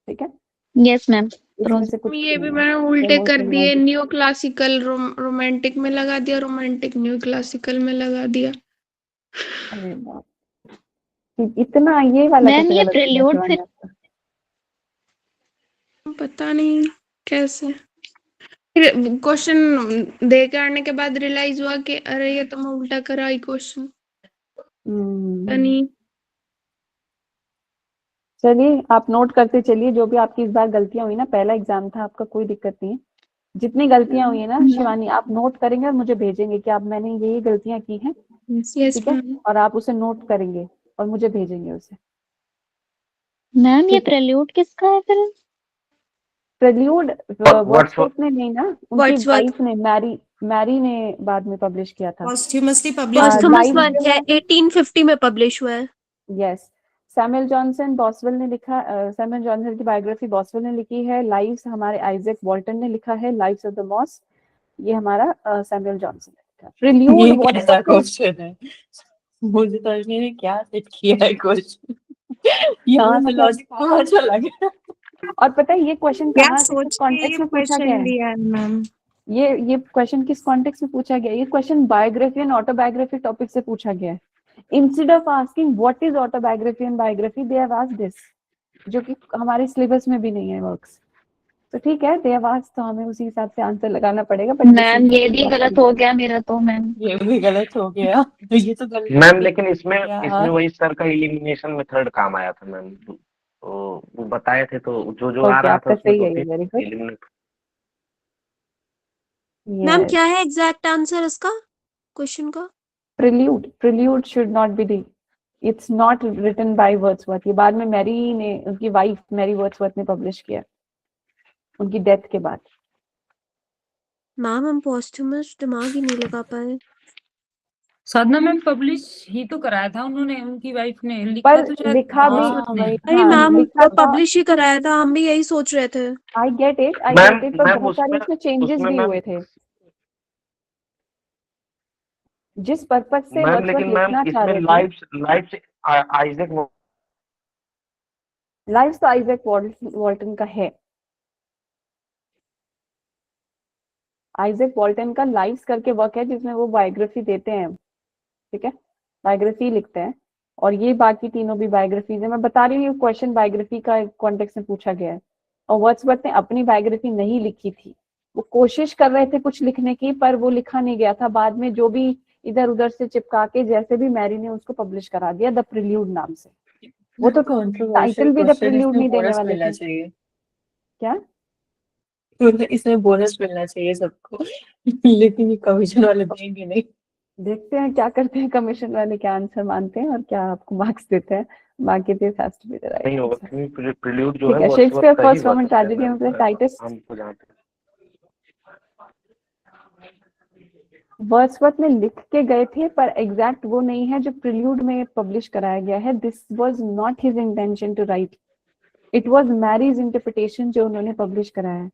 ठीक है। Yes ma'am. इसमें से कुछ ये भी मैंने उल्टे कर दिए, न्यू क्लासिकल रोमांटिक में लगा दिया, रोमांटिक न्यू क्लासिकल में लगा दिया। अरे बाप, इतना ये वाला मैम कैसे ये गलत प्रेल्यूड हुआ फिर आपका? पता नहीं कैसे, फिर क्वेश्चन दे के आने के बाद रियलाइज हुआ कि अरे ये तो मैं उल्टा करा ही क्वेश्चन। नहीं चलिए आप नोट करते चलिए, जो भी आपकी इस बार गलतियां हुई ना, पहला एग्जाम था आपका, कोई दिक्कत नहीं है। जितनी गलतियां हुई है ना शिवानी, आप नोट करेंगे और मुझे भेजेंगे कि आप मैंने ये गलतियां की हैं, ठीक है, और आप उसे नोट करेंगे और मुझे भेजेंगे उसे। मैम ये प्रेल्यूड किसका है फिर? प्रेल्यूड वर्ड्सवर्थ ने नहीं ना, उनकी वाइफ ने, मैरी ने बाद में पब्लिश किया था। पोस्टह्यूमसली पब्लिश 1850 में पब्लिश हुआ है। यस, सैमुअल जॉनसन बॉसवेल ने लिखा, सैमुअल जॉनसन की बायोग्राफी बॉसवेल ने लिखी है। लाइव्स हमारे आइजैक वॉल्टन ने लिखा है, लाइव्स ऑफ द मॉस, ये हमारा सैमुअल जॉनसन ने लिखा। प्रेल्यूड कैसा क्वेश्चन है, मुझे समझ नहीं है क्या सेट किया है क्वेश्चन। यहाँ से लॉजिक कहाँ चला गया। और पता है ये क्वेश्चन कहाँ से, किस कॉन्टेक्स्ट में पूछा गया है मैम? ये क्वेश्चन किस कॉन्टेक्स्ट में पूछा गया है? ये question biography and autobiography topic से पूछा गया है। Instead of asking what is autobiography and biography, they have asked this, जो कि हमारे सिलेबस में भी नहीं है वर्क्स। तो ठीक है, दे हैव आस्क्ड, तो हमें उसी हिसाब से आंसर लगाना पड़ेगा। मैम ये भी गलत हो गया मेरा तो मैम। ये भी गलत हो गया, ये तो गलत मैम, लेकिन इसमें वही सर का एलिमिनेशन मेथड काम आया था मैम, तो वो बताए थे, तो जो आ रहा था उसमें तो एलिमिनेट। मैम क्या है एग्जैक्ट आंसर इसका क्वेश्चन का? Prelude should not be the, it's not written by Wordsworth. ये बाद में मैरी ने, उनकी वाइफ मैरी वर्ड्सवर्थ ने पब्लिश किया उनकी डेथ के बाद। मैम हम पोस्टह्यूमस दिमाग ही नहीं लगा पाए। साधना मैम पब्लिश ही तो कराया था उन्होंने, उनकी वाइफ ने लिखा, तो लिखा भी, अरे मैम पब्लिश ही कराया था, हम भी यही सोच रहे थे। आई गेट इट, पर बहुत सारे इसमें चेंजेस भी हुए थे जिस पर्पस से वर्ड्सवर्थ लिखना चाह रहे थे। लाइव्स तो आइजैक वॉल्टन का है, आइजैक वॉल्टन का लाइव्स करके वर्क है जिसमें वो बायोग्राफी देते हैं, ठीक है, बायोग्राफी लिखते हैं, और ये बाकी तीनों भी बायोग्राफीज है। मैं बता रही हूँ क्वेश्चन बायोग्राफी का कॉन्टेक्स्ट में पूछा गया है, और वर्ड्सवर्थ ने अपनी बायोग्राफी नहीं लिखी थी, वो कोशिश कर रहे थे कुछ लिखने की, पर वो लिखा नहीं गया था। बाद में जो भी इधर उधर से चिपका के जैसे भी मैरी ने उसको पब्लिश करा दिया द प्रिल्यूड नाम से। वो तो टाइटल भी द प्रिल्यूड नहीं देने वाले थे। क्या इसमें बोनस मिलना चाहिए सबको, लेकिन ये कमीशन वाले देंगे नहीं। देखते हैं क्या करते हैं कमीशन वाले, क्या आंसर मानते हैं और क्या आपको मार्क्स देते हैं। बाकी this has to be the right नहीं होगा आंसर। क्योंकि प्रिल्यूड जो ठीक है है, वो शेक्सपियर वर्ड्सवर्थ का ही फर्स्ट रोमन वर्क है ट्रेजेडी में मैम, टाइटस हमको जहाँ पे वर्ड्सवर्थ में लिख के गए थे, पर एग्जैक्ट वो नहीं है जो प्रिल्यूड में पब्लिश कराया गया है। This was not his intention to write, it was Mary's interpretation जो उन्होंने पब्लिश कराया है।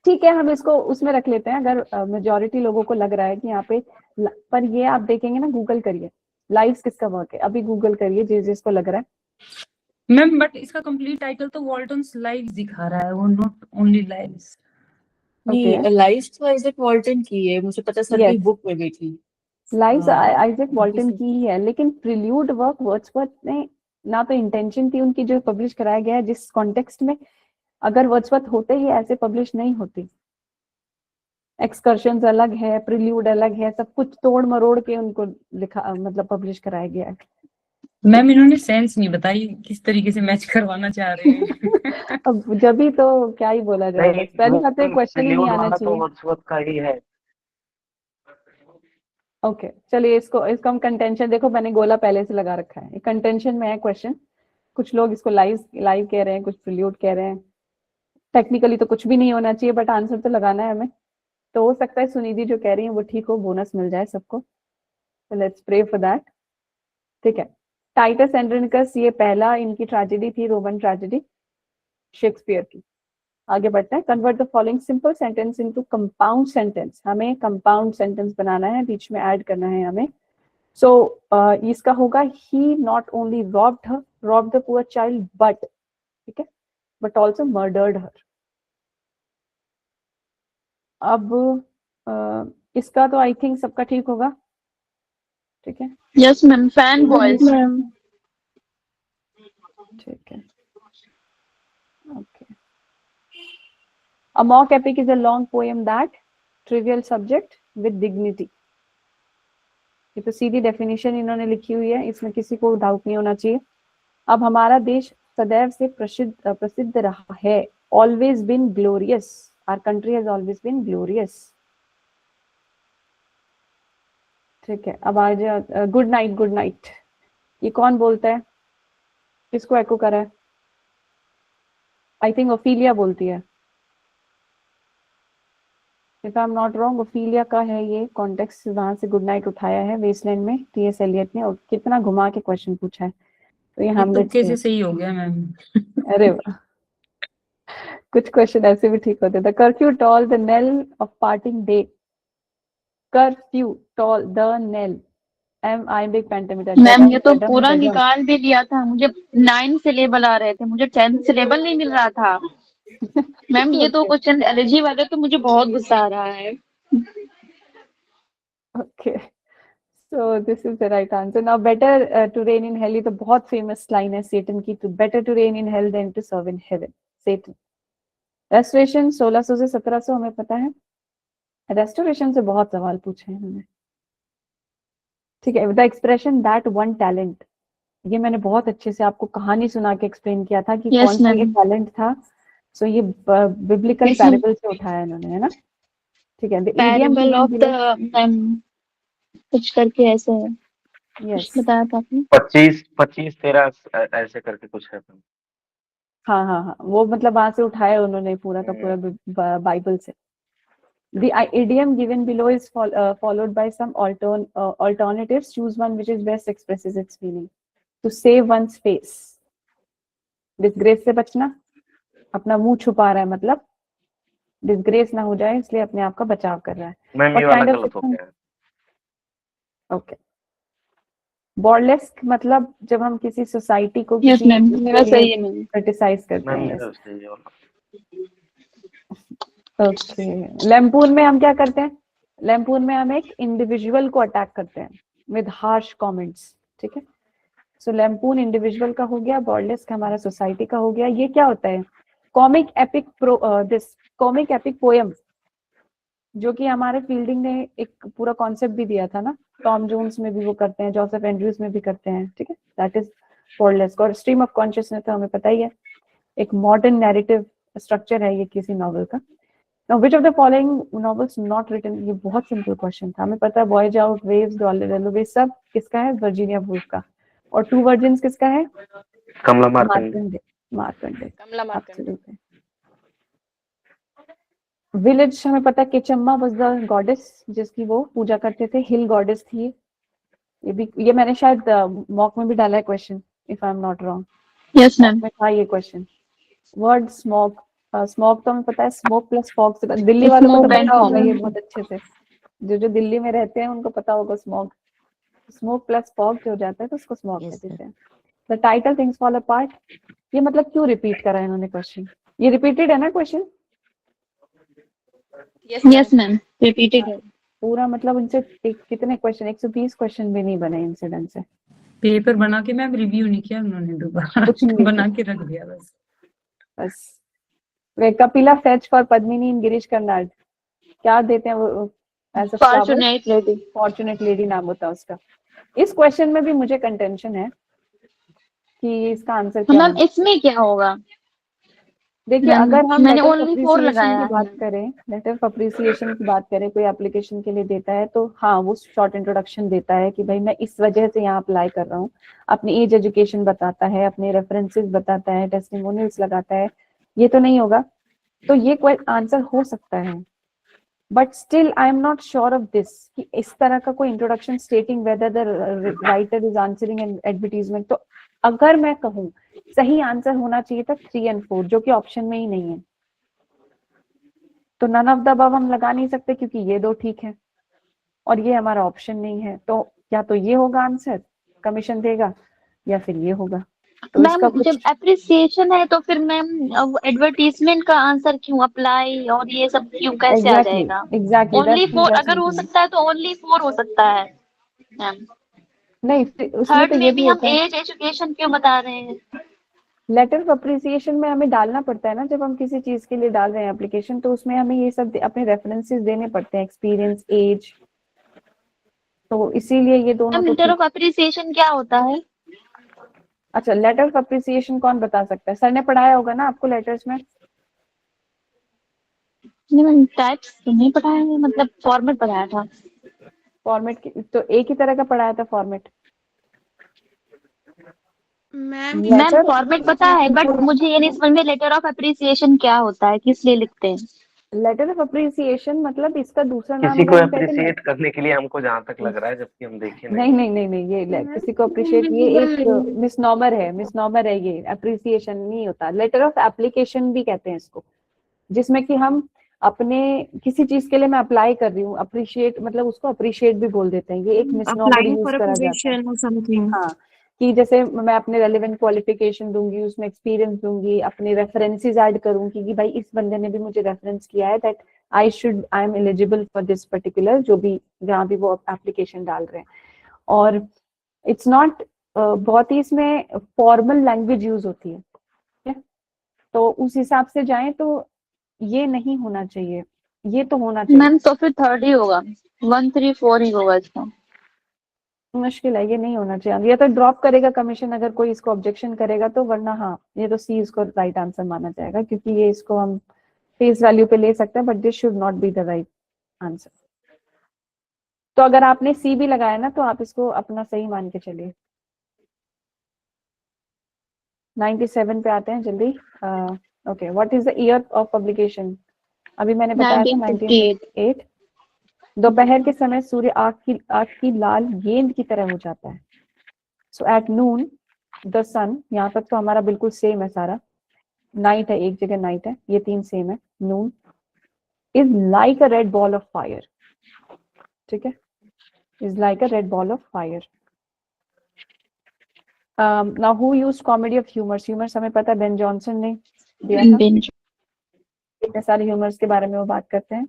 ठीक है, हम इसको उसमें रख लेते हैं अगर मेजॉरिटी लोगों को लग रहा है कि यहाँ पे पर ये आप देखेंगे ना, गूगल करिए लाइव्स किसका वर्क है, अभी गूगल करिए जिसको लग रहा है। मैम बट इसका कंप्लीट टाइटल तो वॉल्टन्स लाइव्स दिखा रहा है, वो नॉट ओनली लाइव्स। नहीं, लाइफ तो आइजैक वॉल्टन की है, मुझे पता सर की Yes. बुक में भी थी। लाइव्स हाँ, आइजैक वॉल्टन की ही है, लेकिन प्रिल्यूड वर्क वर्ड्सवर्थ ने ना तो इंटेंशन थी उनकी जो पब्लिश कराया गया है जिस कॉन्टेक्स्ट में, अगर वर्ड्सवर्थ होते ही ऐसे पब्लिश नहीं होती। एक्सकर्शंस अलग है, प्रिल्यूड अलग है, सब कुछ तोड़ मरोड़ के उनको लिखा मतलब पब्लिश कराया गया है। मैम इन्होंने सेंस नहीं बताई किस तरीके से मैच करवाना चाह रहे हैं। अब जब भी तो क्या ही बोला जाए, नहीं, बस पहली वो बात है क्वेश्चन ही नहीं प्रिल्यूड आना वाला तो चाहिए। वर्ड्सवर्थ का ही है। ओके चलिए, इसको हम कंटेंशन, देखो मैंने गोला पहले से लगा रखा है, कंटेंशन में है क्वेश्चन। कुछ लोग इसको लाइव कह रहे हैं, कुछ प्रिल्यूड कह रहे हैं। टेक्निकली तो कुछ भी नहीं होना चाहिए, बट आंसर तो लगाना है हमें। तो हो सकता है सुनिधि जो कह रही है वो ठीक हो, बोनस मिल जाए सबको। तो लेट्स प्रे फॉर दैट। ठीक है, टाइटस एंड्रोनिकस ये पहला इनकी ट्रेजेडी थी, रोमन ट्रेजेडी शेक्सपियर की। आगे बढ़ते हैं। Convert the following simple sentence into compound sentence. हमें कंपाउंड सेंटेंस बनाना है, बीच में ऐड करना है हमें। सो इसका होगा ही not only robbed the poor child but, ठीक है, बट ऑल्सो मर्डर्ड हर। अब इसका तो आई थिंक सबका ठीक होगा, ठीक है। Yes ma'am, fan boys. ठीक है, okay. A mock epic is a long poem that trivial subject with dignity. ये तो सीधी डेफिनेशन इन्होंने लिखी हुई है, इसमें किसी को डाउट नहीं होना चाहिए। अब हमारा देश सदैव से प्रसिद्ध रहा है, always been glorious. Our country has always been glorious. ठीक है, अब आ जाए गुड नाइट। ये कौन बोलता है, किसको एको करा है? आई थिंक ओफीलिया बोलती है, if I am not wrong. Ophelia का है ये कॉन्टेक्स्ट, वहां से गुड नाइट उठाया है वेस्टलैंड में टीएस एलियट ने, और कितना घुमा के क्वेश्चन पूछा है। तो ये हम तुक्के से सही हो गया मैम। अरे वाह, कुछ क्वेश्चन ऐसे भी ठीक होते थे। Curfew toll the knell of parting day. Curfew toll the knell, iambic pentameter. Ma'am ये तो पूरा निकाल भी लिया था, मुझे 9 सिलेबल आ रहे थे, मुझे 10 सिलेबल नहीं मिल रहा था। मैम ये तो क्वेश्चन एलर्जी वाले, तो मुझे बहुत गुस्सा आ रहा है। Okay, so this is the right answer. Now better to reign in hell, ये तो बहुत फेमस लाइन है सेटन की, to better to reign in hell than to serve in heaven, Satan. Restoration 1600 से 1700 हमें पता है, रेस्टोरेशन से बहुत सवाल पूछे हैं हमें। ठीक है, the expression that one talent, ये मैंने बहुत अच्छे से आपको कहानी सुना के एक्सप्लेन किया था कि कौन सा ये टैलेंट था। सो ये बिब्लिकल पैराबल से उठाया इन्होंने, है ना। ठीक है, द पैराबल ऑफ द कुछ करके ऐसे है, यस, बताया था आपने। 25-13 ऐसे करके कुछ है। हाँ, वो मतलब वहां से उठाया उन्होंने पूरा का पूरा बाइबल से। The idiom given below is followed by some alternatives. Choose one which is best expresses its meaning. To save one's face. Disgrace से बचना, अपना मुंह छुपा रहा है, मतलब डिसग्रेस ना हो जाए इसलिए अपने आप का बचाव कर रहा है। मैम ये वाला गलत हो गया है। ओके, बॉर्डलेस्क मतलब जब हम किसी सोसाइटी को यस मैम, मेरा सही है मैम। क्रिटिसाइज करते मैम हैं। मेरा सही है वाला। ओके, लैम्पून में हम क्या करते हैं? लैम्पून में हम एक इंडिविजुअल को अटैक करते हैं विद हार्श कमेंट्स, ठीक है। सो लैम्पून इंडिविजुअल का हो गया, बॉर्डलेस्क हमारा सोसाइटी का हो गया। ये क्या होता है? कॉमिक एपिक पोएम, जो कि हमारे फील्डिंग ने एक पूरा कॉन्सेप्ट भी दिया था ना, टॉम जोन्स में भी वो करते हैं, जोसेफ एंड्रूज में भी करते हैं, ठीक है। That is burlesque. और स्ट्रीम ऑफ कॉन्शियसनेस तो हमें पता ही है, एक मॉडर्न नैरेटिव स्ट्रक्चर है ये किसी नॉवल का। Now, which of the following novels not written? ये बहुत सिंपल क्वेश्चन था, हमें पता है वॉयज आउट, वेव्स, डॉलर, सब किसका है? वर्जीनिया वुल्फ का। और 2 वर्जिन्स किसका है? कमला मार्कंडे। मार्कंडे, मार्कंडे। कमला मार्कंडे। Absolutely. विलेज हमें पता है केचम्मा वाज द गॉडेस जिसकी वो पूजा करते थे, हिल गॉडेस थी। ये मैंने शायद मॉक में भी डाला है question, if I am not wrong. Yes ma'am. में था ये क्वेश्चन। वर्ड स्मोक, स्मोक तो हमें पता है, स्मोक प्लस फॉग से, दिल्ली वालों को तो Smoke and पता होगा fog. ये बहुत अच्छे से, जो दिल्ली में रहते हैं उनको पता होगा स्मोक। स्मोक प्लस फॉग जो हो जाता है तो उसको स्मोक Yes, कहते हैं। The title things fall apart, ये मतलब क्यों रिपीट करा है इन्होंने क्वेश्चन? ये रिपीटेड है ना क्वेश्चन? यस मैम, रिपीटेड है। पूरा मतलब इनसे कितने क्वेश्चन, 120 क्वेश्चन भी नहीं बने इनसे ढंग से। पेपर बना के मैम रिव्यू नहीं किया उन्होंने, दोबारा कुछ नहीं बना के रख दिया बस। बस way Kapila fetch for Padmini in Girish Karnad, क्या देते हैं वो as a fortunate lady. Fortunate lady नाम होता है उसका। इस क्वेश्चन में भी मुझे कंटेंशन है कि इसका आंसर क्या मैम होना। इसमें क्या होगा? देखिए मैम, अगर हम मैंने लेटर ऑफ only 4 अप्रिसिएशन लगाया की है। बात करें, लेटर ऑफ अप्रिसिएशन की बात करें, कोई एप्लीकेशन के लिए देता है तो हाँ वो शॉर्ट इंट्रोडक्शन देता है कि भाई मैं इस वजह से यहाँ अप्लाई कर रहा हूँ, अपनी एज एजुकेशन बताता है, अपने रेफरेंसेस बताता है, टेस्टिमोनियल्स लगाता है। ये तो नहीं होगा, तो ये कोई आंसर हो सकता है, but still I am not sure of this कि इस तरह का कोई introduction स्टेटिंग whether the writer is answering N advertisement. तो अगर मैं कहूँ सही आंसर होना चाहिए था 3 और 4, जो कि ऑप्शन में ही नहीं है, तो नन ऑफ द अबव हम लगा नहीं सकते क्योंकि ये 2 ठीक है और ये हमारा ऑप्शन नहीं है। तो या तो ये होगा आंसर, कमीशन देगा, या फिर ये होगा। तो मैम इसका जब कुछ एप्रिसिएशन है तो फिर मैम एडवर्टीजमेंट का आंसर क्यों, अप्लाई और ये सब क्यों, कैसे आ जाएगा? एग्जैक्टली ओनली 4 अगर हो सकता है तो ओनली 4 हो सकता है मैम। नहीं, उसमें थर्ड तो ये में भी भी हम होता है। एज एजुकेशन क्यों बता रहे हैं? लेटर ऑफ अप्रिसिएशन में हमें डालना पड़ता है ना, जब हम किसी चीज के लिए डाल रहे हैं एप्लीकेशन, तो उसमें हमें ये सब अपने रेफरेंसेस देने पड़ते हैं, एक्सपीरियंस, एज। तो इसीलिए ये दोनों मैम तो लेटर ठीक। ऑफ अप्रिसिएशन क्या होता है? अच्छा, लेटर ऑफ अप्रिसिएशन कौन बता सकता है? सर ने पढ़ाया होगा ना आपको लेटर्स में। नहीं मैम, टाइप्स तो नहीं पढ़ाया है, मतलब फॉर्मेट पढ़ाया था। फॉर्मेट तो एक ही तरह का पढ़ाया था फॉर्मेट। मैम मैम फॉर्मेट पता है, बट मुझे ये नहीं समझ में लेटर ऑफ अप्रिसिएशन क्या होता है, किस लिए लिखते हैं? लेटर ऑफ अप्रिसिएशन मतलब इसका दूसरा नाम किसी को अगर हम कहते हैं अप्रिशिएट करने के लिए, हमको जहाँ तक लग रहा है, जबकि हम देखे नहीं नहीं नहीं नहीं, ये किसी को अप्रिशिएट, ये एक मिसनॉमर है, मिसनॉमर है ये। अप्रिसिएशन नहीं होता, लेटर ऑफ एप्लीकेशन भी कहते हैं इसको, जिसमें कि हम अपने किसी चीज के लिए मैं अप्लाई कर रही हूँ, अप्रिशिएट मतलब उसको अप्रिशिएट भी बोल देते हैं। ये एक मिसनॉमर यूज करा जाता है। हाँ, कि जैसे मैं अपने रेलेवेंट क्वालिफिकेशन दूंगी, उसमें एक्सपीरियंस दूंगी, अपने रेफरेंसेस ऐड करूंगी कि भाई इस बंदे ने भी मुझे रेफरेंस किया है, that I am eligible for this particular, जो भी जहाँ भी वो एप्लीकेशन डाल रहे हैं। और इट्स नॉट बहुत ही इसमें फॉर्मल लैंग्वेज यूज होती है, ठीक है? तो उस हिसाब से जाएं तो ये नहीं होना चाहिए, ये तो होना चाहिए। मैम तो फिर थर्ड ही होगा, 1 3 4 ही होगा इसका। मुश्किल है, ये नहीं होना चाहिए। या तो ड्रॉप करेगा कमीशन अगर कोई इसको ऑब्जेक्शन करेगा तो, वरना हाँ ये तो सी इसको राइट आंसर माना जाएगा, क्योंकि ये इसको हम फेस वैल्यू पे ले सकते हैं, but this should not B the right answer. तो अगर आपने सी भी लगाया ना, तो आप इसको अपना सही मान के चलिए। 97 पे आते हैं जल्दी। Okay, what is the year of publication? अभी मैंने बताया था 1958। दोपहर के समय सूर्य आग की लाल गेंद की तरह हो जाता है। सो एट नून द सन, यहाँ तक तो हमारा बिल्कुल सेम है सारा। नाइट है, एक जगह नाइट है, ये 3 सेम है। Noon is like a red ball of fire, ठीक है, is like a red ball of fire. Now who used comedy of humours? Humours हमें पता है बेन जॉनसन ने दिया था। इतने सारे ह्यूमर्स के बारे में वो बात करते हैं।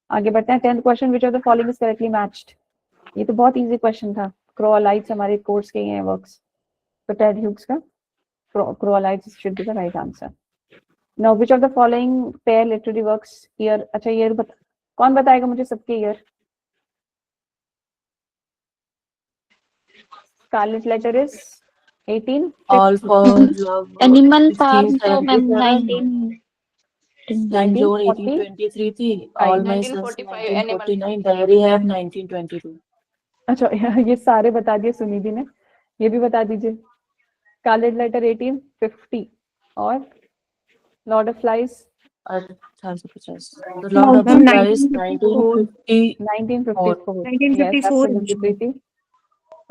आगे बढ़ते हैं। 10th question, which of the following is correctly matched? ये तो बहुत इजी क्वेश्चन था। क्रोलाइट्स हमारे कोर्स के ही हैं वर्क्स, तो टेड ह्यूग्स का Crowlights should be the right answer. Now which of the following pair literary works year? अच्छा ईयर कौन बताएगा मुझे सबके year? Scarlet Letter is 18. All for Love, Animal Farm तो मैम 1977, June 1823 थी। All My Sons 1949, Diary Have 1922। अच्छा ये सारे बता दिए सुनिधि ने। ये भी बता दीजिए। स्कारलेट लेटर 1850 और Lord of flies 1850। The Lord of the ma'am Flies 1954 1954। 1954 yes 1954 absolutely Preeti.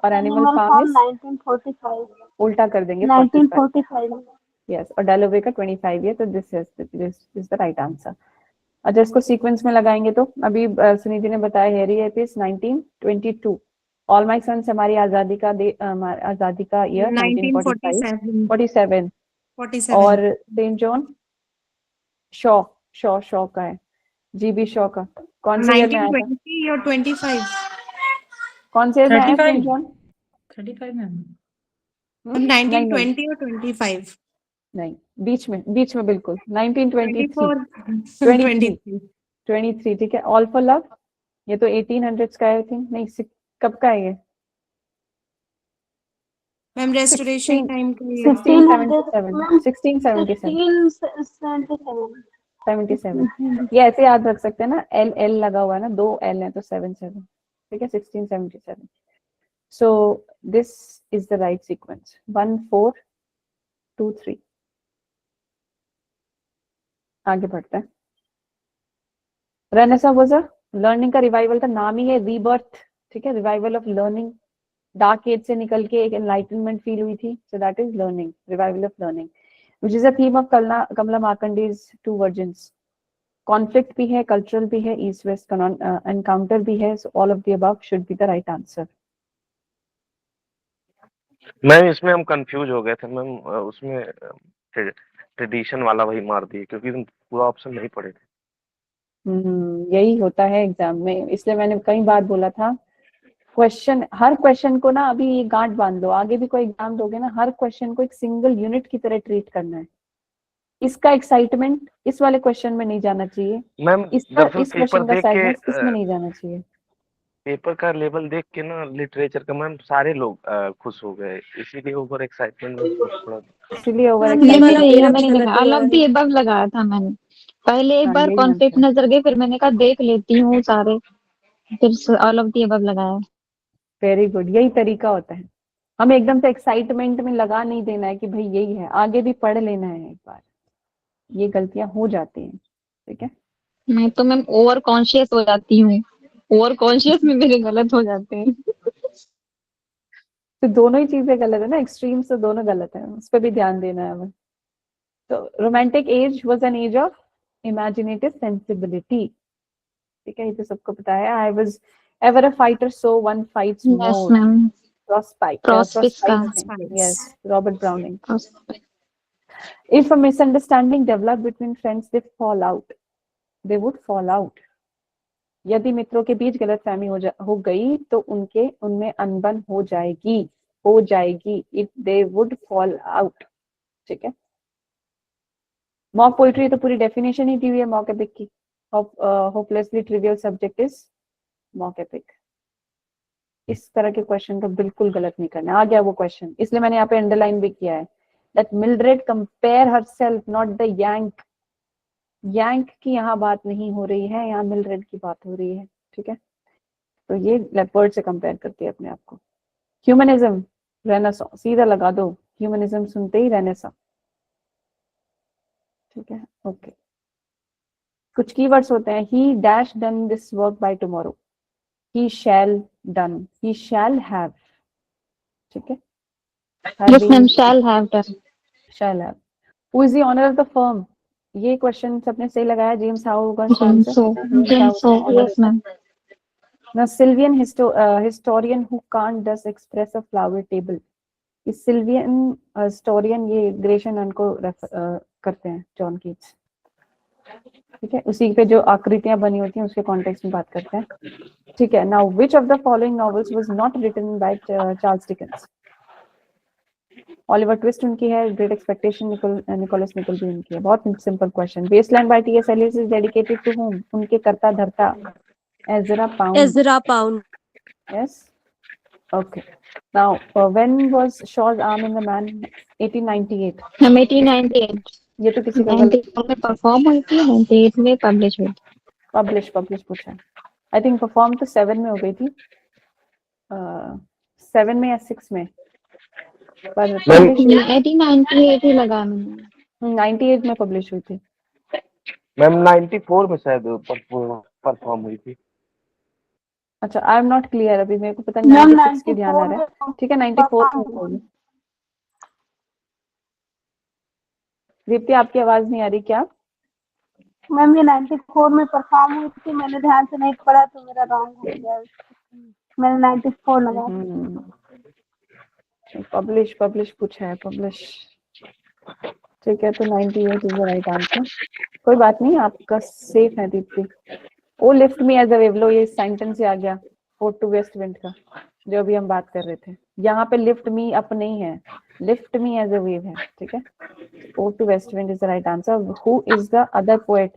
और animal animal farm farm is 1945 उल्टा कर देंगे 45 1945 यस और डेलोवे का 25 है तो this is the right answer. अच्छा इसको सीक्वेंस में लगाएंगे तो अभी सुनीति ने बताया हेरी एपिस 1922 ऑल माय सन्स हमारी आजादी का आजादी का ईयर 1945 47 47 और सेंट जॉन शॉ का है जीबी शॉ का कौन से ईयर में आया था 1920 और 25 कौन से ईयर में आया 35 सेंट जॉन 35 मैम। नहीं नहीं 1920 और 25 नहीं बीच में बिल्कुल 1923 23 23 ठीक है ऑल फॉर लव ये तो 1800s का है आई थिंक नहीं कब का है ये मैम रेस्टोरेशन टाइम के लिए 1677 ये ऐसे याद रख सकते हैं ना एल एल लगा हुआ है ना 2 एल है तो 77 ठीक है 1677 so this is the right sequence 1 4 2 3 आगे बढ़ते हैं। रेनेसां वाज अ लर्निंग का रिवाइवल का नाम ही है रीबर्थ ठीक है revival of learning dark age से निकल के एक एनलाइटनमेंट फील हुई थी so that is learning revival of learning which is a theme of Kamala Markandaya two virgins conflict भी है कल्चरल भी है ईस्ट वेस्ट एनकाउंटर भी है so all of the above should be the right answer. Ma'am इसमें हम कंफ्यूज हो गए थे मैम उसमें ट्रेडिशन वाला वही मार दिए क्योंकि हम पूरा ऑप्शन नहीं पढ़े थे। यही होता है एग्जाम में इसलिए मैंने कई बार बोला था क्वेश्चन हर क्वेश्चन को ना अभी ये गांठ बांध लो आगे भी कोई एग्जाम दोगे ना हर क्वेश्चन को एक सिंगल यूनिट की तरह ट्रीट करना है। इसका एक्साइटमेंट इस वाले क्वेश्चन में नहीं जाना चाहिए मैम इस क्वेश्चन का सैडनेस इसमें नहीं जाना चाहिए। पेपर का लेवल देख के ना लिटरेचर का मैम सारे लोग खुश हो गए इसीलिए ओवर एक्साइटमेंट में थोड़ा इसलिए ओवर ये वाला ये एक्साइटमेंट हमें नहीं लगा ऑल ऑफ द अबव लगाया था मैंने पहले एक बार कॉन्सेप्ट नजर गए फिर मैंने कहा देख लेती हूँ सारे फिर ऑल ऑफ द अबव लगाया। वेरी गुड यही तरीका होता है हमें एकदम से एक्साइटमेंट में लगा नहीं देना है कि भाई यही है आगे भी पढ़ लेना है एक बार ये गलतियां हो जाती हैं ठीक है। मैं तो मैम ओवर कॉन्शियस हो जाती हूँ ओवर कॉन्शियस में मेरे गलत हो जाते हैं। तो दोनों ही चीजें गलत है ना एक्सट्रीम से दोनों गलत है उस पर भी ध्यान देना है हमें। तो romantic age was an age of imaginative sensibility ठीक है ये तो सबको पता है I was ever a fighter so one fights more yes Robert Browning. If a misunderstanding developed between friends, they fall out. They would fall out. यदि मित्रों के बीच गलतफहमी हो गई तो उनमें अनबन हो जाएगी if they would fall out ठीक है। मॉक पोइट्री तो पूरी डेफिनेशन ही दी हुई है मॉक एपिक की hopelessly trivial subject is mock epic. इस तरह के क्वेश्चन को बिल्कुल गलत नहीं करना आ गया वो क्वेश्चन इसलिए मैंने यहाँ पे अंडरलाइन भी किया है that Mildred compare herself not the yank की यहाँ बात नहीं हो रही है यहाँ मिल्ड्रेड की बात हो रही है ठीक है। तो ये लेपर्ड से कंपेयर करती है अपने आप को। ह्यूमनिज्म रेनेसां सीधा लगा दो ह्यूमनिज्म सुनते ही रेनेसां ठीक है ओके। कुछ कीवर्ड्स होते हैं he dash done this work by tomorrow he shall done he shall have ठीक है। Yes, ma'am, shall have done. Shall have. Who is the owner of the firm? ये क्वेश्चन सबने सही लगाया जेम्स हाउ होगा James Howe, yes ma'am. Now Sylvian historian who can't does express a flower table. इस Sylvian historian ये ग्रेशन को करते हैं जॉन कीट्स ठीक है उसी पे जो आकृतियां बनी होती हैं उसके कॉन्टेक्स्ट में बात करते हैं ठीक है। Now which of the following novels was not written by Charles Dickens? Oliver twist उनकी है ग्रेट एक्सपेक्टेशन निकोलस निकल भी उनकी है। बहुत simple question wasteland by T S. Eliot is dedicated to whom? उनके कर्ता धर्ता Ezra Pound yes okay. Now when was Shaw's arm in the man 1898 हम 1898 ये तो किसी का 94 में परफॉर्म हुई थी 98 में पब्लिश हुई पब्लिश पूछा आई थिंक परफॉर्म तो 7 में हो गई थी 7 में या 6 में पर मैम पब्लिश 1898 ही लगा मैंने। 98 में पब्लिश हुई थी। मैम 94 में शायद परफॉर्म हुई थी। अच्छा, आई एम नॉट क्लियर, अभी मेरे को पता नहीं, मैम 96 की ध्यान आ 94 रहा है। में ठीक है, 94 में परफॉर्म होगी। दीप्ति, आपकी आवाज नहीं आ रही क्या? मैम ये 94 में परफॉर्म हुई थी, मैंने ध्यान से नहीं पढ़ा तो मेरा रॉन्ग हो गया, मैंने 94 लगा दिया। पब्लिश पब्लिश कुछ है, पब्लिश। ठीक है, तो 98 इज द राइट आंसर। कोई बात नहीं, आपका सेफ है Deepti. O lift me as a wave, लो ये सेंटेंस से आ गया फोर्ट टू वेस्ट विंड का, जो अभी हम बात कर रहे थे। यहाँ पे लिफ्ट मी अप नहीं है, lift me as a wave है। ठीक है, fort to west wind is the right answer. Who is the other poet?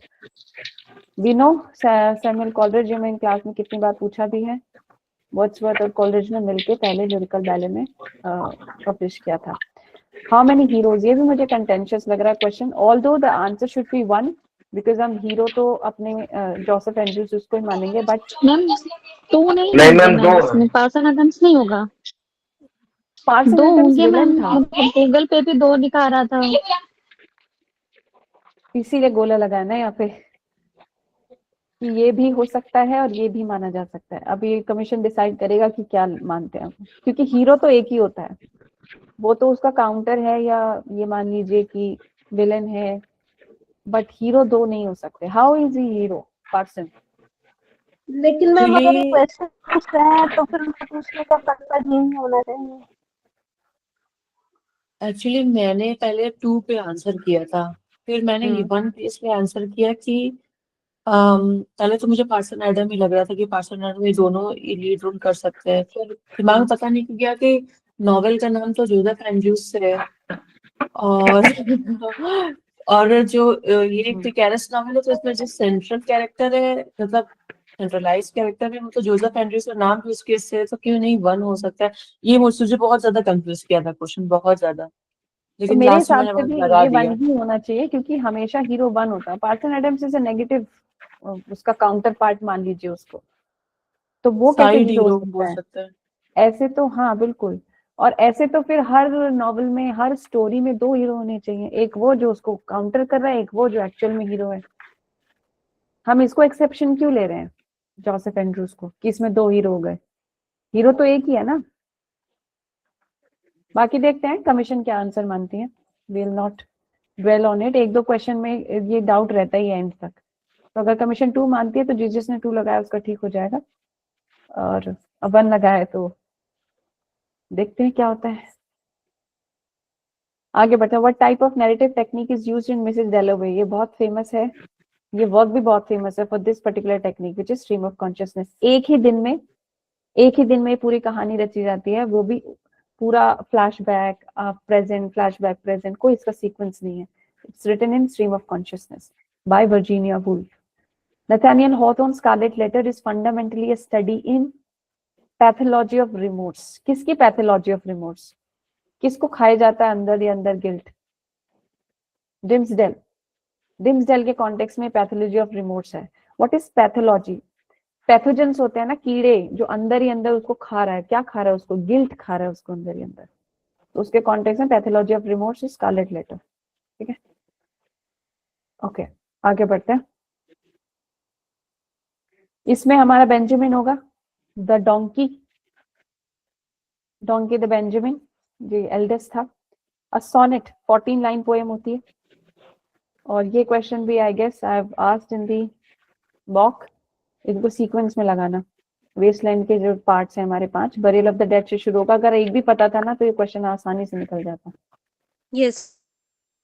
We know Samuel Coleridge, जो मैंने क्लास में कितनी बार पूछा भी है। वर्ड्सवर्थ और कॉलरिज ने मिलके पहले लिरिकल बैले में पब्लिश किया था। हाउ मेनी हीरोज, ये भी मुझे कंटेंशियस लग रहा है question, although the answer should be 1 because हम हीरो तो अपने जोसेफ एंड्रूज उसको ही मानेंगे, बट मैम 2 नहीं नहीं होंगे मैम, मैम, 2 इसमें पार्सन एडम्स नहीं होगा। पार्सन 2 एडम्स होंगे मैम, विलन था, गूगल पे भी 2 दिखा रहा था। इसीलिए गोला लगाया ना यहाँ पे कि ये भी हो सकता है और ये भी माना जा सकता है। अब ये कमीशन डिसाइड करेगा कि क्या मानते हैं, क्योंकि हीरो तो एक ही होता है, वो तो उसका काउंटर है, या ये मान लीजिए कि विलन है, बट हीरो 2 नहीं हो सकते। How is he hero person? लेकिन मैम अगर ये एक्चुअली क्वेश्चन पूछ रहे हैं तो फिर उनको पूछने का पर्पज यही होना चाहिए। एक्चुअली मैंने पहले 2 पे आंसर किया था, फिर मैंने 1 पे इसलिए आंसर किया कि पहले तो मुझे पार्सन एडम ही लग रहा था कि पार्सन एडम ये दोनों लीड रोल कर सकते हैं। फिर दिमाग में पता नहीं क्यों गया कि नॉवेल का नाम तो जोसेफ एंड्रूज से है, और और जो ये एक पिकेरस नॉवेल है, तो इसमें जो सेंट्रल कैरेक्टर है, मतलब सेंट्रलाइज कैरेक्टर है, वो तो जोसेफ एंड्रूज का नाम भी उसके इससे, तो क्यों नहीं 1 हो सकता है। ये मुझे बहुत ज्यादा कंफ्यूज किया था क्वेश्चन, बहुत ज्यादा, तो लेकिन मेरे लास्ट में हिसाब से मैंने भी लगा ये 1 दिया। ही होना चाहिए, क्योंकि हमेशा हीरो 1 होता है। Parson Adams is a negative, उसका काउंटर पार्ट मान लीजिए उसको, तो वो कैसे साइड हीरो हो हीरो सकता बोल है? सकते हैं। ऐसे तो हाँ बिल्कुल, और ऐसे तो फिर हर नॉवल में, हर स्टोरी में 2 हीरो होने चाहिए, एक वो जो उसको काउंटर कर रहा है, एक वो जो एक्चुअल में हीरो है। हम इसको एक्सेप्शन क्यों ले रहे हैं जोसेफ एंड्रूज को कि इसमें 2 हीरो हो गए? हीरो तो एक ही है ना। बाकी देखते हैं कमीशन क्या आंसर मानती है। Will not dwell on it, 1-2 question में ये डाउट रहता ही है एंड तक। तो अगर कमीशन 2 मानती है तो जिसने 2 लगाया उसका ठीक हो जाएगा, और 1 लगाया है तो देखते हैं क्या होता है। आगे बढ़ते हैं। What type of narrative technique is used in Mrs डेलोवे? ये बहुत फेमस है, ये वर्क भी बहुत फेमस है for this particular technique which is stream of consciousness. एक ही दिन में पूरी कहानी रची जाती है, वो भी पूरा फ्लैशबैक प्रेजेंट, फ्लैशबैक प्रेजेंट, कोई इसका सीक्वेंस नहीं है। It's written in stream of consciousness by Virginia Woolf. Nathaniel Hawthorne's Scarlet Letter is fundamentally a study in pathology of remorse. किसकी पैथोलॉजी ऑफ रिमोर्स? किसको खाया जाता है अंदर ही अंदर गिल्ट? डिम्सडेल के कॉन्टेक्स्ट में पैथोलॉजी ऑफ रिमोर्स है। What is pathology? पैथोजेंस होते हैं ना, कीड़े, जो अंदर ही अंदर उसको खा रहा है। क्या खा रहा है उसको? गिल्ट खा रहा है उसको अंदर ही अंदर। तो उसके कॉन्टेक्स्ट में pathology of remorse is scarlet letter. ठीक है, ओके, आगे बढ़ते हैं। इसमें हमारा बेंजामिन होगा, द डोंकी द बेंजामिन, जो एल्डेस्ट था। अ सोनेट 14 लाइन पोएम होती है, और ये क्वेश्चन भी I guess I have asked in the mock. इनको सीक्वेंस में लगाना। वेस्टलैंड के जो पार्ट्स हैं हमारे 5, बरियल ऑफ द डेड से शुरू होगा। अगर एक भी पता था ना तो ये क्वेश्चन आसानी से निकल जाता। यस।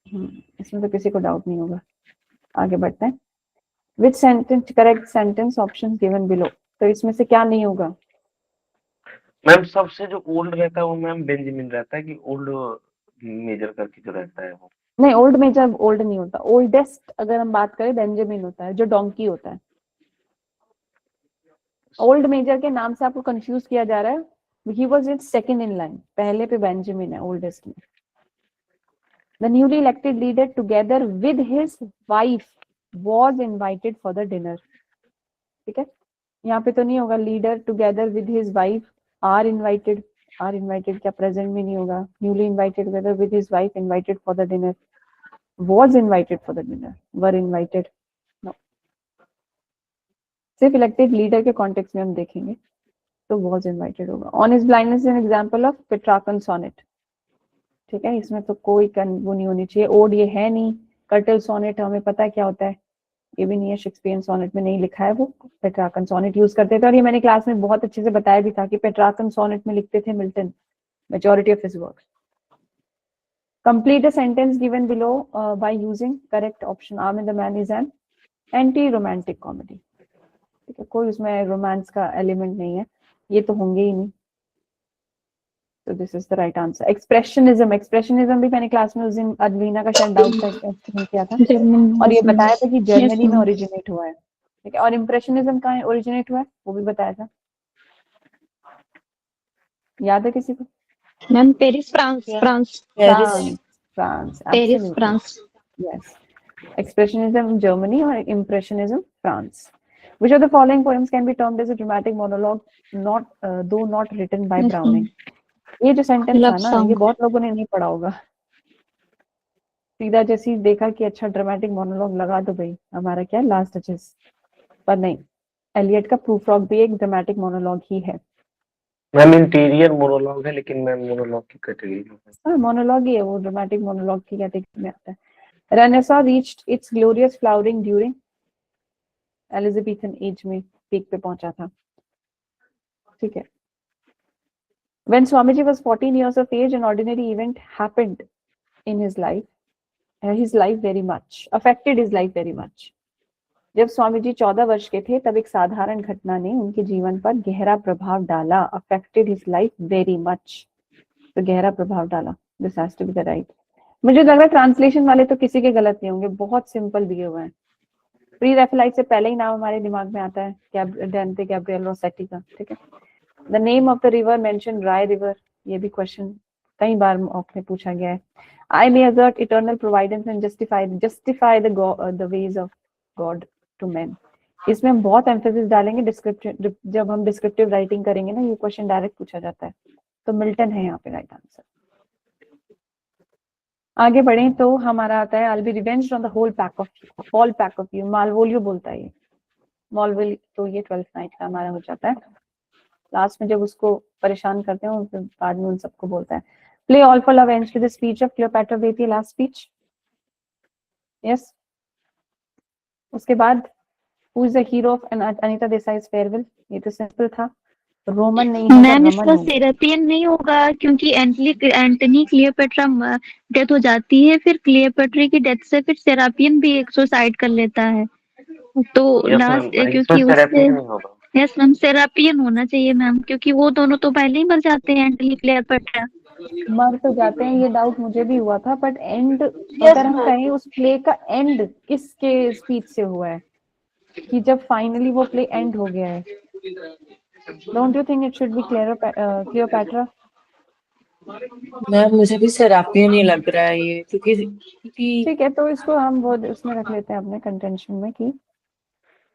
इसमें तो किसी को डाउट नहीं होगा। आगे बढ़ते हैं। विच sentence correct sentence option given below? तो इसमें से क्या नहीं होगा? मैम सबसे जो ओल्ड रहता है वो मैम बेंजामिन रहता है, कि ओल्ड मेजर करके जो रहता है वो? नहीं, ओल्ड मेजर ओल्ड नहीं होता। ओल्डेस्ट अगर हम बात करें बेंजामिन होता है, जो डोंकी होता है। ओल्ड मेजर के नाम से आपको कंफ्यूज किया जा रहा है। He was in second in line, पहले पे बेंजामिन है ओल्डेस्ट में। The newly elected leader together with his wife was invited for the dinner. ठीक है, यहाँ पे तो नहीं होगा leader together with his wife are invited, are invited क्या प्रेजेंट में नहीं होगा? Newly invited whether with his wife invited for the dinner, was invited for the dinner, were invited, no. सिर्फ इलेक्टेड लीडर के कॉन्टेक्स्ट में हम देखेंगे तो was invited होगा. On his blindness is an example of Petrarchan sonnet. ठीक है, इसमें तो कोई वो नहीं होनी चाहिए. ओड ये है नहीं. कर्टल सोनेट हमें पता है क्या होता है, ये भी नहीं है. शेक्सपियन सोनेट में नहीं लिखा है, वो पेट्रार्कन सोनेट यूज करते थे. और ये मैंने क्लास में बहुत अच्छे से बताया भी था कि पेट्रार्कन सोनेट में लिखते थे Milton, majority of his works. Complete a sentence given below by using correct option. Arm in the Man is an anti-romantic comedy. ठीक है, कोई उसमें रोमांस का एलिमेंट नहीं है, ये तो होंगे ही नहीं. So this is the right answer. Expressionism, expressionism भी मैंने क्लास में उस दिन अदवीना का शायद डाउट एक्सप्लेन किया था और ये बताया था कि जर्मनी में ओरिजिनेट हुआ है. ठीक है, और इम्प्रेशनिज्म कहाँ ओरिजिनेट हुआ है वो भी बताया था. याद है किसी को? Ma'am Paris France, France France, Paris absolutely. France. Yes. Expressionism Germany or Impressionism France. Which of the following poems can be termed as a dramatic monologue, not though not written by Browning? ये जो सेंटेंस था ना, ये बहुत लोगों ने नहीं पढ़ा होगा. सीधा जैसे देखा कि अच्छा ड्रामेटिक मोनोलॉग लगा दो भाई, हमारा क्या लास्ट टचेस, पर नहीं. एलियट का प्रूफ रॉक भी एक ड्रामेटिक मोनोलॉग ही है. मैम इंटीरियर मोनोलॉग है, लेकिन मैम मोनोलॉग की कैटेगरी में है. हाँ, मोनोलॉग ही है वो, ड्रामेटिक मोनोलॉग की कैटेगरी में आता है. Renaissance reached it's glorious flowering during Elizabethan age में पीक पे पहुंचा था. ठीक है. When Swamiji was 14 years of age, an ordinary event happened in his life very much, affected his life very much. जब स्वामी जी 14 वर्ष के थे तब एक साधारण घटना ने उनके जीवन पर गहरा प्रभाव डाला. affected his life very much, तो गहरा प्रभाव डाला. This has to be the right. मुझे लग रहा है ट्रांसलेशन वाले तो किसी के गलत नहीं होंगे, बहुत सिंपल दिए हुए हैं. प्री रैफेलाइट से पहले ही नाम हमारे दिमाग में आता है डांते गैब्रिएल रोसेटी का. ठीक है. The name of the river mention Rye river, ये भी क्वेश्चन कई बार मॉक में पूछा गया है. I may assert eternal providence and justify the ways of God to man. इसमें हम बहुत एम्फेसिस डालेंगे डिस्क्रिप्टिव, जब हम डिस्क्रिप्टिव राइटिंग करेंगे ना, ये क्वेश्चन डायरेक्ट पूछा जाता है. तो मिल्टन है यहाँ पे राइट आंसर. आगे बढ़े तो हमारा आता है I will be revenged on the whole pack of you. Malvolio बोलता है ये. मालवोलियो तो ये 12th नाइट का हमारा हो जाता है. लास्ट में जब उसको परेशान करते हैं फिर बाद में उन सबको बोलता है. Play All for Love ends with the speech of Cleopatra देती है लास्ट स्पीच. यस. उसके बाद who is the hero of Anita Desai's farewell, ये तो सिंपल था. रोमन नहीं होगा, मैम रमन इसका होगा. सेरापियन नहीं होगा क्योंकि एंटनी क्लियोपेट्रा डेथ हो जाती है, फिर क्लियोपेट्रा की डेथ से फिर सेरापियन भी एक सुसाइड कर लेता है. तो लास्ट क्योंकि उससे यस मैम सेरापियन होना चाहिए मैम, क्योंकि वो दोनों तो पहले ही मर जाते हैं. एंटनी क्लियोपेट्रा मर तो जाते हैं, ये डाउट मुझे भी हुआ था. बट एंड अगर हम कहें उस प्ले का एंड किसके स्पीच से हुआ है, कि जब फाइनली वो प्ले एंड हो गया है. Don't you think it should be Cleopatra? Ma'am मुझे भी सेरापियन ही लग रहा है ये, क्योंकि ठीक है, तो इसको हम वो उसमें रख लेते हैं अपने कंटेंशन में कि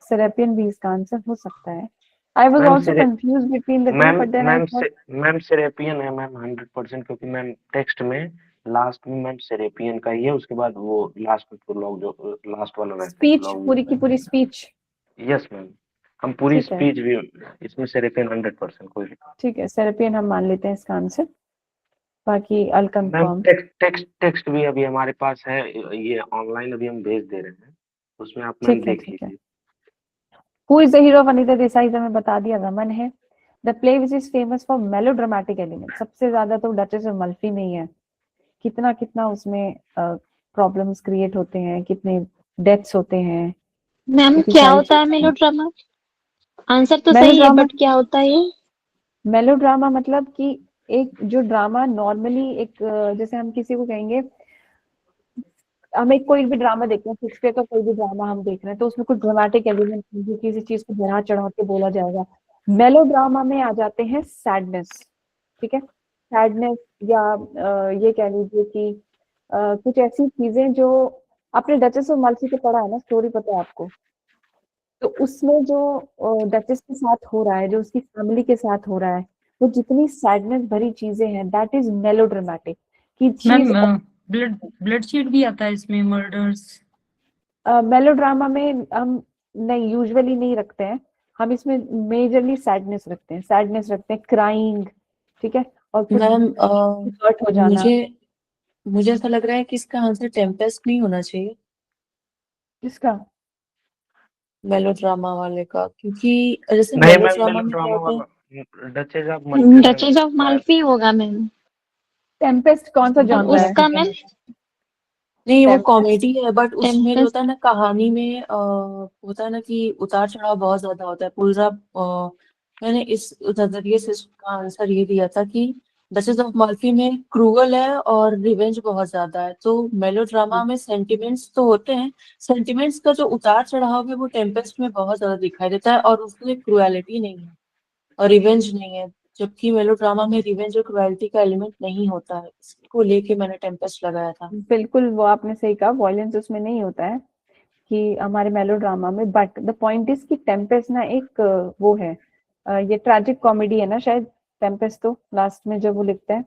सेरापियन भी इसका आंसर हो सकता है. I was also confused between the two, but then I thought ma'am Serapion है मैम 100%, क्योंकि मैम टेक्स्ट में लास्ट में मैम सेरेपियन का ही है. उसके बाद वो लास्ट में प्रोलॉग जो लास्ट वाला स्पीच, पूरी की पूरी स्पीच. यस मैम, हम पूरी स्पीच भी इसमें सेरेपियन 100% कोई. ठीक है, सेरेपियन हम मान लेते हैं इसका आंसर. बाकी अल कंफर्म. टेक्स्ट भी अभी हमारे पास है, ये ऑनलाइन अभी हम भेज दे रहे हैं, उसमें आप मैम देख लीजिए. Who is the hero of Anita Desai? हमें बता दिया, रमन है. The play which is famous for melodramatic elements, सबसे ज्यादा तो डचेस और मल्फी में ही है. कितना उसमें प्रॉब्लम्स क्रिएट होते हैं, कितने डेथ्स होते हैं. मैम क्या होता है मेलोड्रामा? आंसर तो सही है, बट क्या होता है ये? मेलोड्रामा मतलब कि एक जो ड्रामा नॉर्मली एक जैसे हम किसी को कहेंगे, हम एक कोई भी ड्रामा देखते हैं, शेक्सपियर का कोई भी ड्रामा हम देख रहे हैं, तो उसमें कुछ ड्रामेटिक एलिमेंट जो किसी चीज को बढ़ा चढ़ा के बोला जाएगा. मेलोड्रामा में आ जाते हैं सैडनेस. ठीक है, सैडनेस या ये कह लीजिए कि कुछ ऐसी चीजें जो आपने डचेस ऑफ माल्फी को पढ़ा है ना, स्टोरी पता है आपको, तो उसमें जो डचेस के साथ हो रहा है, जो उसकी फैमिली के साथ हो रहा है, वो जितनी सैडनेस भरी चीजें हैं, दैट इज मेलोड्रामेटिक कि मैम चीज। ब्लड शीट भी आता है इसमें, मर्डर्स। मेलोड्रामा में हम नहीं यूजुअली नहीं रखते हैं, हम इसमें मेजरली सैडनेस रखते हैं, सैडनेस रखते हैं, क्राइंग, ठीक है, और कुछ मैम हर्ट हो जाना। मुझे ऐसा लग रहा है कि इसका आंसर टेम्पेस्ट नहीं होना चाहिए, किसका? मेलोड्रामा वाले का, क्योंकि जैसे नहीं मैम, मेलोड्रामा में क्या मेलोड्रामा होता है। वाला Duchess of Malfi Duchess of Malfi होगा मैम। टेम्पेस्ट कौन सा और जॉनरा है? उसका मैम नहीं वो टेम्पेस्ट कॉमेडी है, बट उसमें जो टेम्पेस्ट होता है ना कहानी में होता है ना कि उतार चढ़ाव बहुत ज्यादा होता है पूरा। मैंने इस नजरिए से इसका आंसर ये दिया था कि डचेस ऑफ माल्फी में क्रूअल है और रिवेंज बहुत ज्यादा है, तो मेलोड्रामा में सेंटिमेंट्स तो होते हैं, सेंटिमेंट्स का जो उतार चढ़ाव है वो टेम्पेस्ट में बहुत ज्यादा दिखाई देता है, और उसमें क्रुएलिटी नहीं है और रिवेंज नहीं है, जबकि मेलोड्रामा में रिवेंज और क्रुएलिटी का एलिमेंट नहीं होता है। इसको लेके मैंने टेम्पेस्ट लगाया था। बिल्कुल, वो आपने सही कहा, वॉयलेंस उसमें नहीं होता है कि हमारे मेलोड्रामा में, बट द पॉइंट इज कि टेम्पेस्ट ना एक वो है, ये ट्रैजिक कॉमेडी है ना शायद, टेम्पेस्ट तो लास्ट में जब वो लिखते हैं,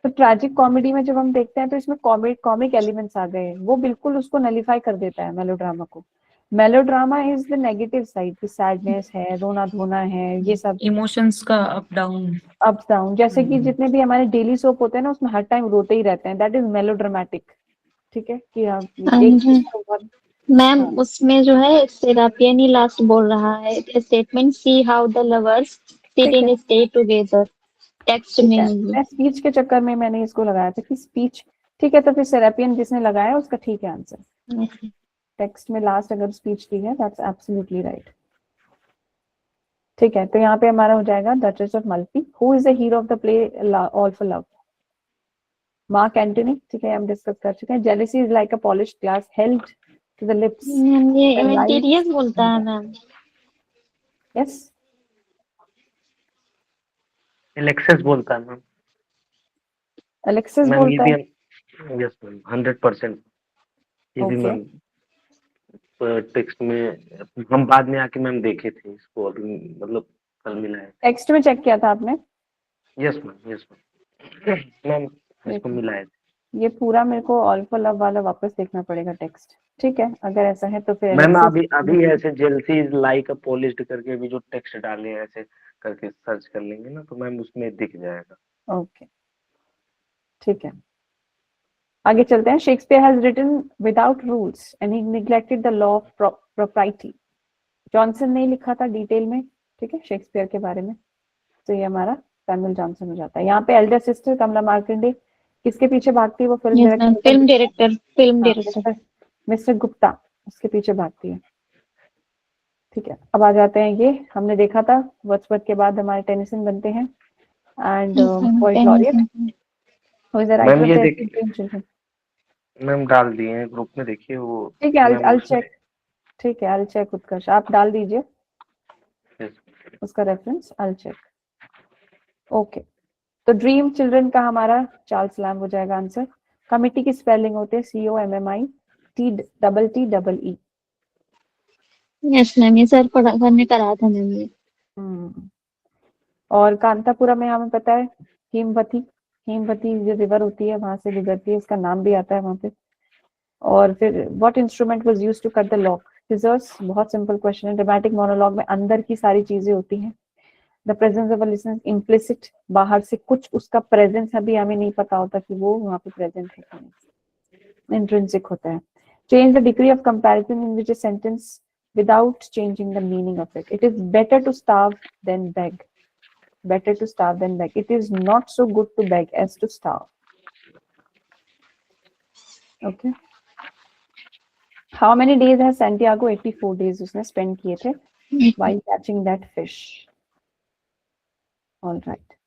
तो ट्रैजिक कॉमेडी में जब हम देखते हैं तो इसमें कॉमिक एलिमेंट्स आ गए, वो बिल्कुल उसको नलीफाई कर देता है मेलोड्रामा को। Melodrama is the negative side, sadness है, रोना धोना है, ये सब इमोशंस का अप डाउन। अप डाउन, जैसे कि जितने भी हमारे डेली सोप होते हैं ना उसमें हर टाइम रोते ही रहते हैं, दैट इज मेलोड्रामेटिक, ठीक है कि हाँ एक मैम उसमें जो है सेरापियन ही लास्ट बोल रहा है statement, see how the lovers sit in stay together, text में है ये। मैं स्पीच के चक्कर में मैंने इसको लगाया था कि स्पीच, ठीक है, तो फिर सेरापियन जिसने लगाया उसका ठीक है आंसर। टेक्स्ट में लास्ट अगर स्पीच दी है, दैट्स एब्सोल्युटली राइट। ठीक है, तो यहाँ पे हमारा हो जाएगा Duchess of Malfi. Who is the hero of the play All for Love? Mark Antony, ठीक है, हम डिस्कस कर चुके हैं। Jealousy is like a polished glass held to the lips, ये एवेंटेरियस बोलता है मैम। यस, एलेक्सिस बोलता है मैम। एलेक्सिस मैम ये बोलता भी है। Yes ma'am, 100%। ये भी ओके, मैम टेक्स्ट में हम बाद में आके मैम देखे थे इसको, अभी मतलब कल मिला है। टेक्स्ट में चेक किया था आपने? Yes ma'am, yes ma'am, ma'am इसको मिला है। ये पूरा मेरे को ऑल फॉर लव वाला वापस देखना पड़ेगा टेक्स्ट, ठीक है, अगर ऐसा है तो फिर मैम एलेक्सिस। अभी ऐसे jealousy is like a polished करके अभी जो टेक्स्ट डाले हैं ऐसे करके सर्च कर लेंगे ना, तो मैम उसमें दिख जाएगा। ओके, ठीक है, आगे चलते हैं। Shakespeare has written without rules and he neglected the law of propriety. Johnson ने लिखा था डिटेल में, ठीक है, शेक्सपियर के बारे में, तो ये हमारा सैमुअल जॉनसन हो जाता है। यहाँ पे एल्डर सिस्टर कमला मार्कंडे किसके पीछे भागती है? वो फिल्म डायरेक्टर मिस्टर गुप्ता, उसके पीछे भागती है। ठीक है, अब आ जाते हैं, ये हमने देखा था वर्ड्सवर्थ के बाद हमारे टेनिसन बनते हैं and poet laureate. Who is the writer of the escaping children? Ma'am डाल दिए हैं ग्रुप में, देखिए वो। ठीक है, I'll चेक, ठीक है, I'll चेक उत्कर्ष, आप डाल दीजिए उसका रेफरेंस, I'll चेक। ओके, तो ड्रीम चिल्ड्रन का हमारा चार्ल्स लैम्ब हो जाएगा आंसर। कमिटी की स्पेलिंग होते हैं COMMI TEE। यस मैम, ये सर पढ़ने कराया था मैम ये। और कांतापुरा में हमें पता है हेमवती जो रिवर होती है वहां से गुजरती है, उसका नाम भी आता है वहां पे। और फिर what instrument was used to cut the lock? Scissors, बहुत सिंपल क्वेश्चन है। ड्रामेटिक मोनोलॉग में अंदर की सारी चीजें होती हैं। The presence of a listener, implicit, बाहर से कुछ उसका प्रेजेंस अभी हमें नहीं पता होता कि वो वहां पे प्रेजेंट है कि नहीं, इंट्रिंसिक होता है। Change the degree of comparison in which a sentence without changing the meaning of it. It is better to starve than beg. Better to starve than beg. It is not so good to beg as to starve. Okay. How many days has Santiago? 84 days उसने spend किए थे while catching that fish. All right.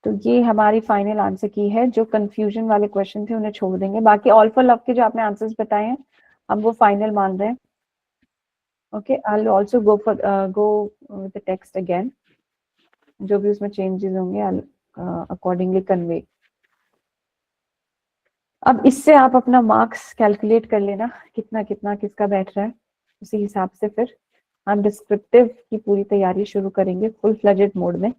तो ये हमारी फाइनल आंसर की है। जो कंफ्यूजन वाले क्वेश्चन थे उन्हें छोड़ देंगे, बाकी ऑल फॉर लव के जो आपने आंसर्स बताए हैं हम वो फाइनल मान रहे हैं। Okay, I'll also go with the text again. जो भी उसमें changes होंगे I'll accordingly convey. अब इससे आप अपना मार्क्स कैलकुलेट कर लेना, कितना कितना किसका बैठ रहा है, उसी हिसाब से फिर हम डिस्क्रिप्टिव की पूरी तैयारी शुरू करेंगे फुल फ्लेजेड मोड में।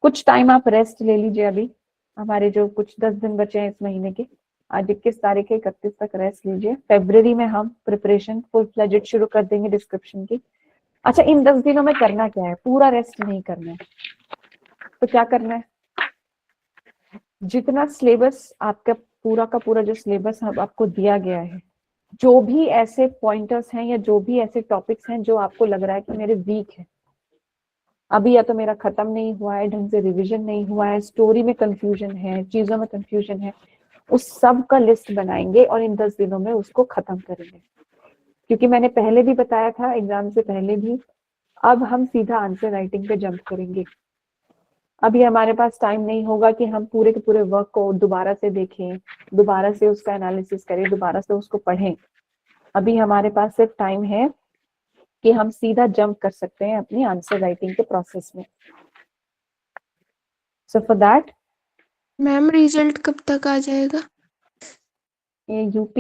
कुछ टाइम आप रेस्ट ले लीजिए। अभी हमारे जो कुछ 10 दिन बचे हैं इस महीने के, आज 21 तारीख है, 31 तक रेस्ट लीजिए। फरवरी में हम प्रिपरेशन फुल फ्लेजेड शुरू कर देंगे डिस्क्रिप्शन की। अच्छा, इन 10 दिनों में करना क्या है? पूरा रेस्ट नहीं करना है, तो क्या करना है, जितना सिलेबस आपका पूरा का पूरा जो सिलेबस आपको दिया गया है, जो भी ऐसे पॉइंटर्स हैं या जो भी ऐसे टॉपिक्स हैं जो आपको लग रहा है कि मेरे वीक है, अभी या तो मेरा खत्म नहीं हुआ है, ढंग से रिवीजन नहीं हुआ है, स्टोरी में कंफ्यूजन है, चीजों में कंफ्यूजन है, उस सब का लिस्ट बनाएंगे और इन 10 दिनों में उसको खत्म करेंगे। क्योंकि मैंने पहले भी बताया था, एग्जाम से पहले भी, अब हम सीधा आंसर राइटिंग पे जंप करेंगे। अभी हमारे पास टाइम नहीं होगा कि हम पूरे के पूरे वर्क को दोबारा से देखें, दोबारा से उसका एनालिसिस करें, दोबारा से उसको पढ़ें। अभी हमारे पास सिर्फ टाइम है कि हम सीधा जंप कर सकते हैं अपनी आंसर राइटिंग के प्रोसेस में। So for that ma'am result कब तक आ जाएगा? ये यूपी